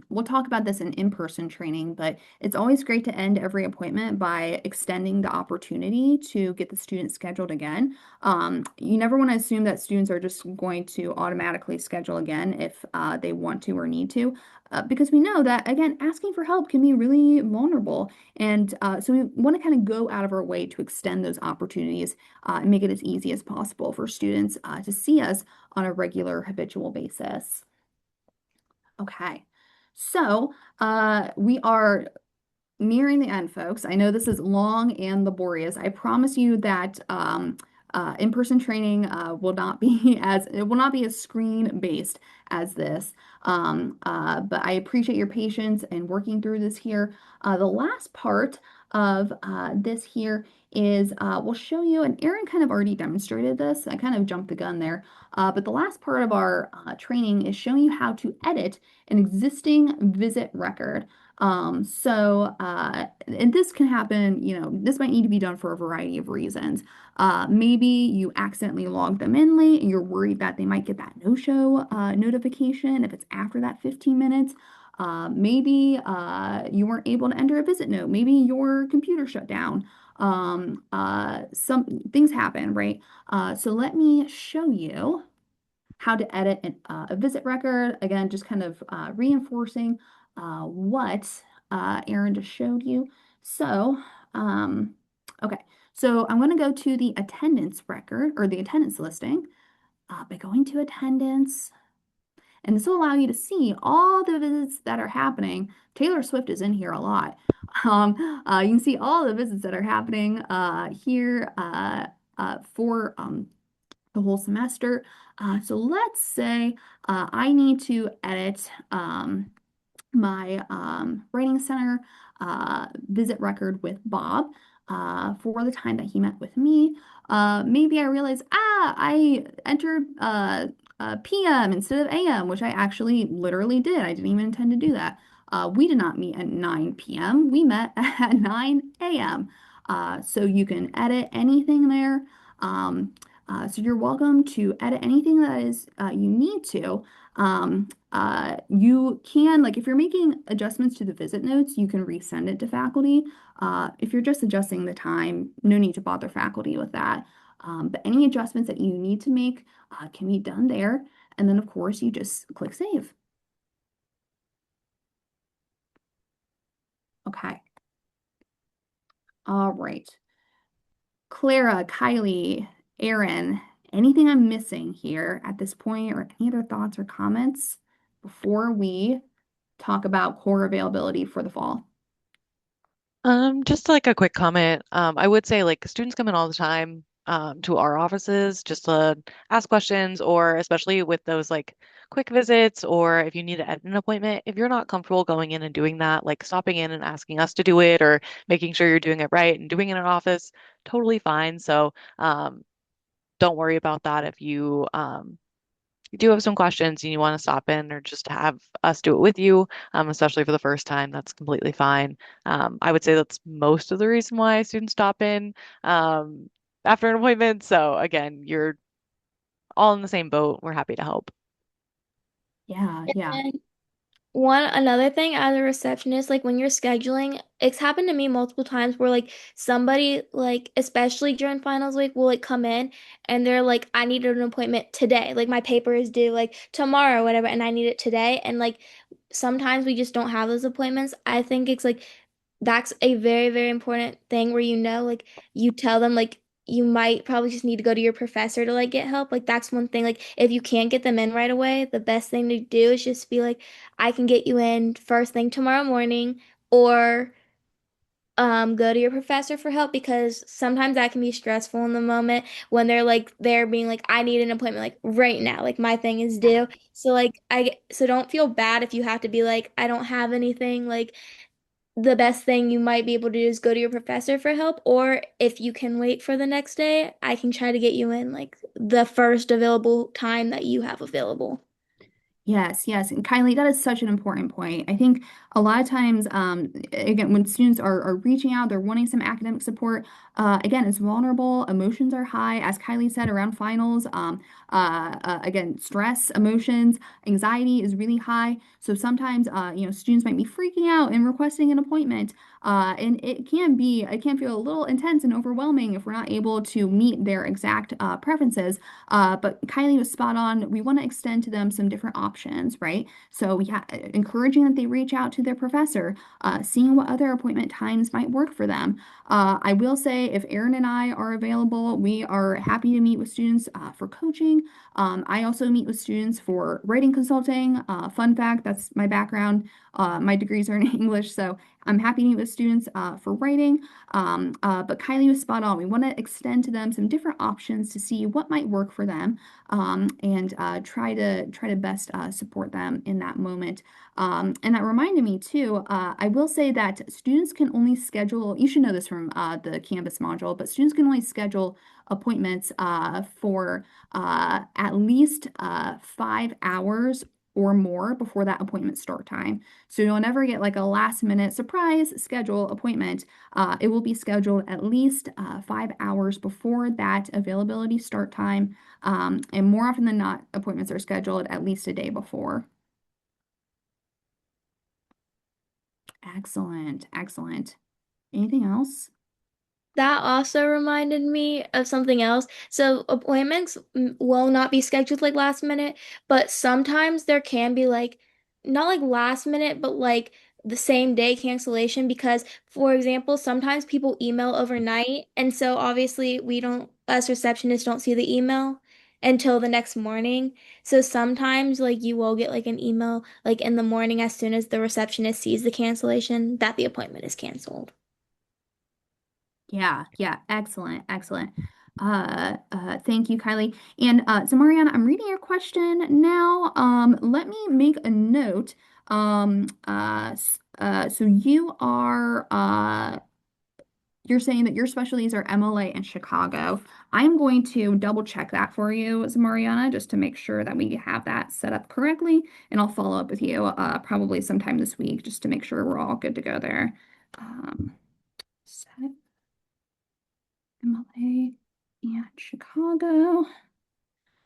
we'll talk about this in in-person training, but it's always great to end every appointment by extending the opportunity to get the student scheduled again. You never want to assume that students are just going to automatically schedule again if they want to or need to, because we know that, again, asking for help can be really vulnerable. And so we want to kind of go out of our way to extend those opportunities and make it as easy as possible for students to see us on a regular habitual basis. Okay, so we are nearing the end, folks. I know this is long and laborious. I promise you that in-person training will not be as screen-based as this. But I appreciate your patience in working through this here. The last part of this here is we'll show you, and Erin kind of already demonstrated this. I kind of jumped the gun there. But the last part of our training is showing you how to edit an existing visit record. And this can happen, this might need to be done for a variety of reasons. Maybe you accidentally logged them in late and you're worried that they might get that no-show notification if it's after that 15 minutes. Maybe you weren't able to enter a visit note. Maybe your computer shut down. Some things happen, right? So let me show you. how to edit a visit record. Again, just kind of reinforcing what Erin just showed you. So, okay, so I'm going to go to the attendance record or the attendance listing by going to attendance. And this will allow you to see all the visits that are happening. Taylor Swift is in here a lot. You can see all the visits that are happening here for the whole semester. So let's say I need to edit my writing center visit record with Bob for the time that he met with me. Maybe I realized, I entered PM instead of AM, which I actually literally did. I didn't even intend to do that. We did not meet at 9 p.m. We met at 9 a.m. So you can edit anything there. So you're welcome to edit anything that is you need to. You can, like, if you're making adjustments to the visit notes, you can resend it to faculty. If you're just adjusting the time, no need to bother faculty with that. But any adjustments that you need to make can be done there. And then, of course, you just click save. Okay. All right. Clara, Kylie, Erin, anything I'm missing here at this point, or any other thoughts or comments before we talk about core availability for the fall? Just like a quick comment. I would say like students come in all the time to our offices just to ask questions, or especially with those like quick visits, or if you need to edit an appointment, if you're not comfortable going in and doing that, like stopping in and asking us to do it or making sure you're doing it right and doing it in an office, totally fine. So don't worry about that if you do have some questions and you want to stop in or just have us do it with you, especially for the first time, that's completely fine. I would say that's most of the reason why students stop in um, after an appointment. So again, you're all in the same boat. We're happy to help. Yeah, yeah. And one another thing as a receptionist, like when you're scheduling, it's happened to me multiple times where like somebody like especially during finals week will like come in and they're like, I need an appointment today. Like my paper is due like tomorrow or whatever, and I need it today. And like sometimes we just don't have those appointments. I think it's like that's a very, very important thing where like you tell them like you might probably just need to go to your professor to like get help. Like that's one thing. Like if you can't get them in right away, the best thing to do is just be like, I can get you in first thing tomorrow morning, or go to your professor for help, because sometimes that can be stressful in the moment when they're being like, I need an appointment like right now, like my thing is due. So like so don't feel bad if you have to be like, I don't have anything. Like the best thing you might be able to do is go to your professor for help, or if you can wait for the next day, I can try to get you in like the first available time that you have available. Yes, yes. And Kylie, that is such an important point. I think a lot of times, again, when students are reaching out, they're wanting some academic support. Again, it's vulnerable. Emotions are high, as Kylie said, around finals. Again, stress, emotions, anxiety is really high. So sometimes, students might be freaking out and requesting an appointment. And it can feel a little intense and overwhelming if we're not able to meet their exact preferences. But Kylie was spot on. We want to extend to them some different options, right? So yeah, encouraging that they reach out to their professor, seeing what other appointment times might work for them. I will say, if Erin and I are available, we are happy to meet with students for coaching. I also meet with students for writing consulting. Fun fact, that's my background. My degrees are in English, so I'm happy to meet with students for writing. But Kylie was spot on. We want to extend to them some different options to see what might work for them, and try to best support them in that moment. And that reminded me too. I will say that students can only schedule. You should know this from the Canvas module, but students can only schedule appointments for at least 5 hours or more before that appointment start time. So you'll never get like a last minute surprise schedule appointment. It will be scheduled at least 5 hours before that availability start time. And more often than not, appointments are scheduled at least a day before. Excellent, excellent. Anything else? That also reminded me of something else. So appointments will not be scheduled like last minute, but sometimes there can be like not like last minute, but like the same day cancellation because, for example, sometimes people email overnight, and so obviously we don't, as receptionists, don't see the email until the next morning. So sometimes like you will get like an email like in the morning as soon as the receptionist sees the cancellation that the appointment is canceled. Yeah, yeah, excellent, excellent. Thank you, Kylie. And so Mariana, I'm reading your question now. Let me make a note. So you're saying that your specialties are MLA and Chicago. I'm going to double check that for you, Mariana, just to make sure that we have that set up correctly. And I'll follow up with you probably sometime this week just to make sure we're all good to go there. Set MLA and Chicago.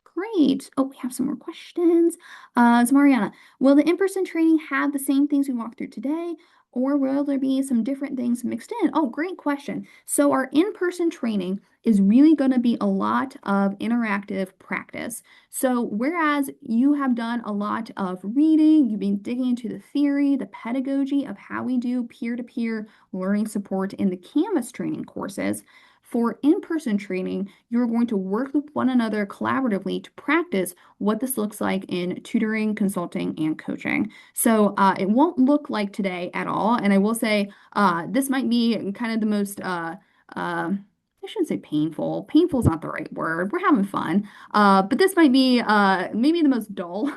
Great. Oh, we have some more questions. So Mariana, will the in-person training have the same things we walked through today, or will there be some different things mixed in? Oh, great question. So our in-person training is really going to be a lot of interactive practice. So whereas you have done a lot of reading, you've been digging into the theory, the pedagogy of how we do peer-to-peer learning support in the Canvas training courses, for in-person training, you're going to work with one another collaboratively to practice what this looks like in tutoring, consulting, and coaching. So it won't look like today at all. And I will say this might be kind of the most, I shouldn't say painful. Painful is not the right word. We're having fun. But this might be maybe the most dull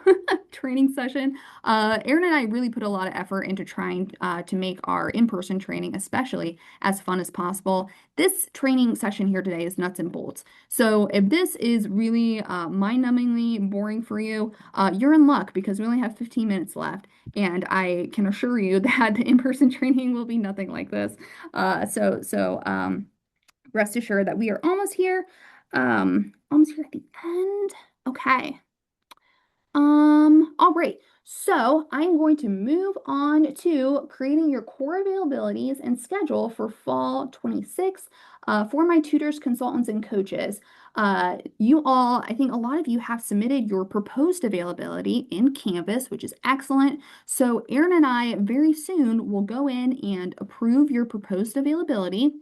training session. Erin and I really put a lot of effort into trying to make our in-person training, especially, as fun as possible. This training session here today is nuts and bolts. So if this is really mind-numbingly boring for you, you're in luck because we only have 15 minutes left. And I can assure you that the in-person training will be nothing like this. Rest assured that we are almost here at the end. Okay. All right. So I'm going to move on to creating your core availabilities and schedule for fall 26 for my tutors, consultants, and coaches. You all, I think a lot of you have submitted your proposed availability in Canvas, which is excellent. So Erin and I very soon will go in and approve your proposed availability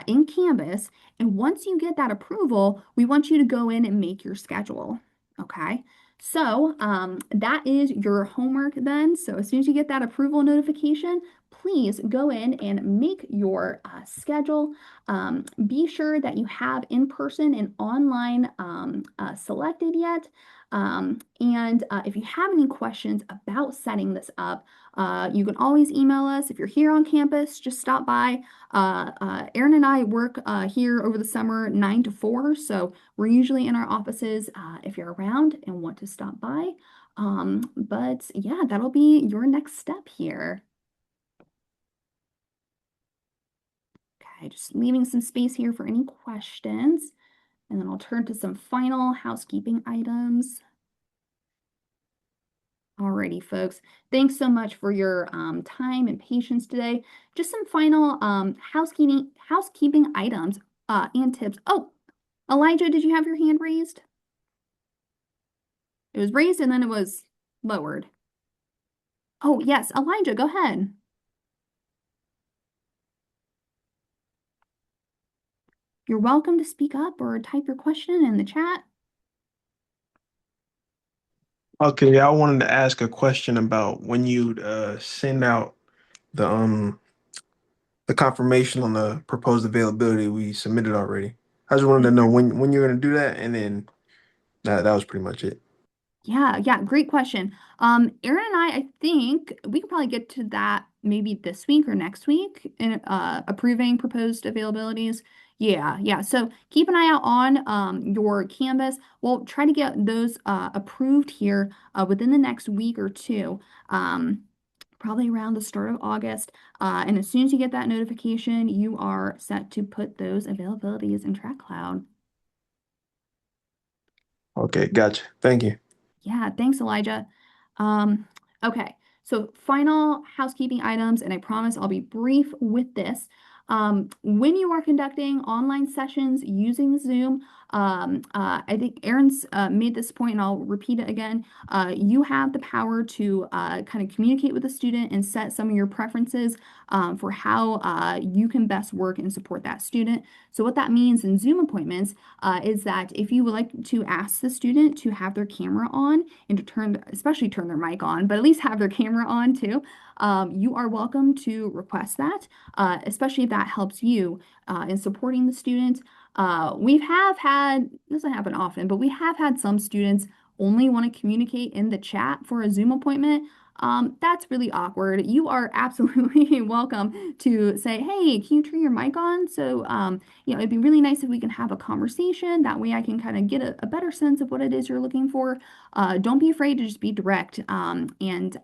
in Canvas. And once you get that approval, we want you to go in and make your schedule. Okay. So that is your homework then. So as soon as you get that approval notification, please go in and make your schedule. Be sure that you have in-person and online selected yet. And if you have any questions about setting this up, you can always email us. If you're here on campus, just stop by. Erin and I work here over the summer 9 to 4, so we're usually in our offices if you're around and want to stop by. But yeah, that'll be your next step here. Okay, just leaving some space here for any questions, and then I'll turn to some final housekeeping items. Alrighty, folks. Thanks so much for your time and patience today. Just some final housekeeping items and tips. Oh, Elijah, did you have your hand raised? It was raised and then it was lowered. Oh, yes, Elijah, go ahead. You're welcome to speak up or type your question in the chat. Okay, I wanted to ask a question about when you send out the confirmation on the proposed availability we submitted already. I just wanted to know when you're gonna do that, and then that was pretty much it. Yeah, great question. Erin and I think we could probably get to that maybe this week or next week in approving proposed availabilities. Yeah. So keep an eye out on your Canvas. We'll try to get those approved here within the next week or two, probably around the start of August. And as soon as you get that notification, you are set to put those availabilities in TracCloud. Okay, gotcha. Thank you. Yeah, thanks, Elijah. Okay, so final housekeeping items, and I promise I'll be brief with this. When you are conducting online sessions using Zoom, I think Aaron's made this point, and I'll repeat it again. You have the power to kind of communicate with the student and set some of your preferences for how you can best work and support that student. So what that means in Zoom appointments is that if you would like to ask the student to have their camera on and to especially turn their mic on, but at least have their camera on too, you are welcome to request that, especially if that helps you in supporting the student. We have had, doesn't happen often, but we have had some students only want to communicate in the chat for a Zoom appointment. That's really awkward. You are absolutely welcome to say, hey, can you turn your mic on? So, it'd be really nice if we can have a conversation. That way I can kind of get a better sense of what it is you're looking for. Don't be afraid to just be direct and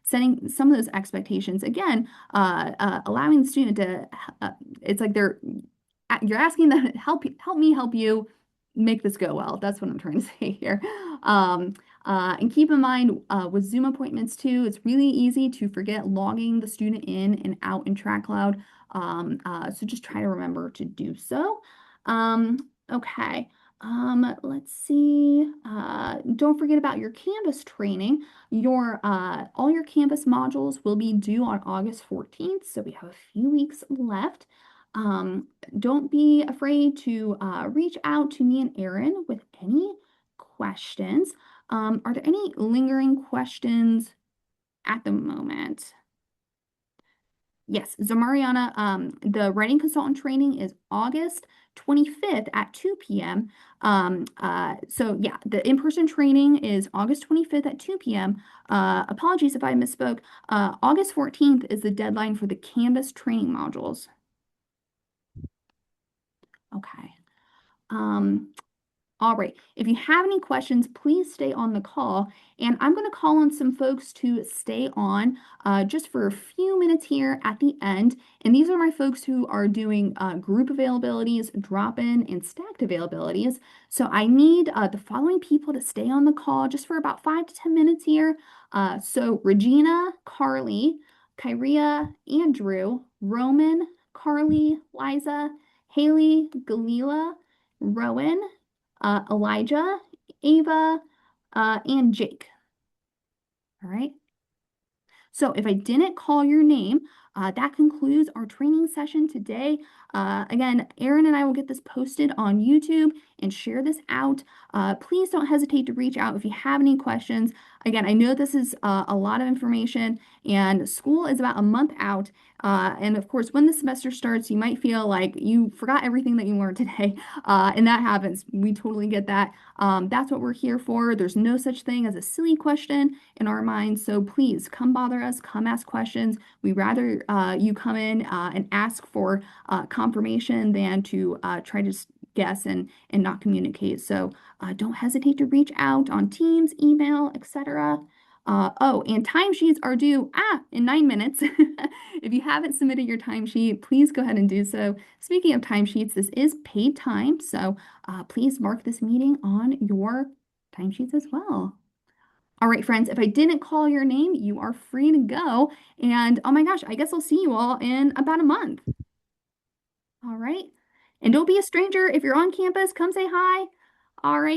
setting some of those expectations. Again, allowing the student to, it's like you're asking them to help me help you make this go well. That's what I'm trying to say here. And keep in mind with Zoom appointments too, it's really easy to forget logging the student in and out in TracCloud. So just try to remember to do so. Okay. Let's see. Don't forget about your Canvas training. All your Canvas modules will be due on August 14th, so we have a few weeks left. Don't be afraid to reach out to me and Erin with any questions. Are there any lingering questions at the moment? Yes, Zamariana, the writing consultant training is August 25th at 2 p.m. So yeah, the in-person training is August 25th at 2 p.m. Apologies if I misspoke. August 14th is the deadline for the Canvas training modules. Okay. All right. If you have any questions, please stay on the call. And I'm going to call on some folks to stay on just for a few minutes here at the end. And these are my folks who are doing group availabilities, drop-in, and stacked availabilities. So I need the following people to stay on the call just for about 5 to 10 minutes here. So Regina, Carly, Kyria, Andrew, Roman, Carly, Liza, Haley, Galila, Rowan, Elijah, Ava, and Jake. All right. So if I didn't call your name, that concludes our training session today. Again, Erin and I will get this posted on YouTube and share this out. Please don't hesitate to reach out if you have any questions. Again, I know this is a lot of information and school is about a month out. And of course, when the semester starts, you might feel like you forgot everything that you learned today. And that happens. We totally get that. That's what we're here for. There's no such thing as a silly question in our minds. So please come bother us, come ask questions. We rather you come in and ask for confirmation than to try to guess and not communicate. So don't hesitate to reach out on Teams, email, etc. Oh, and timesheets are due in 9 minutes. If you haven't submitted your timesheet, please go ahead and do so. Speaking of timesheets, this is paid time, so please mark this meeting on your timesheets as well. All right, friends, if I didn't call your name, you are free to go. And oh my gosh, I guess I'll see you all in about a month. All right. And don't be a stranger. If you're on campus, come say hi. All right.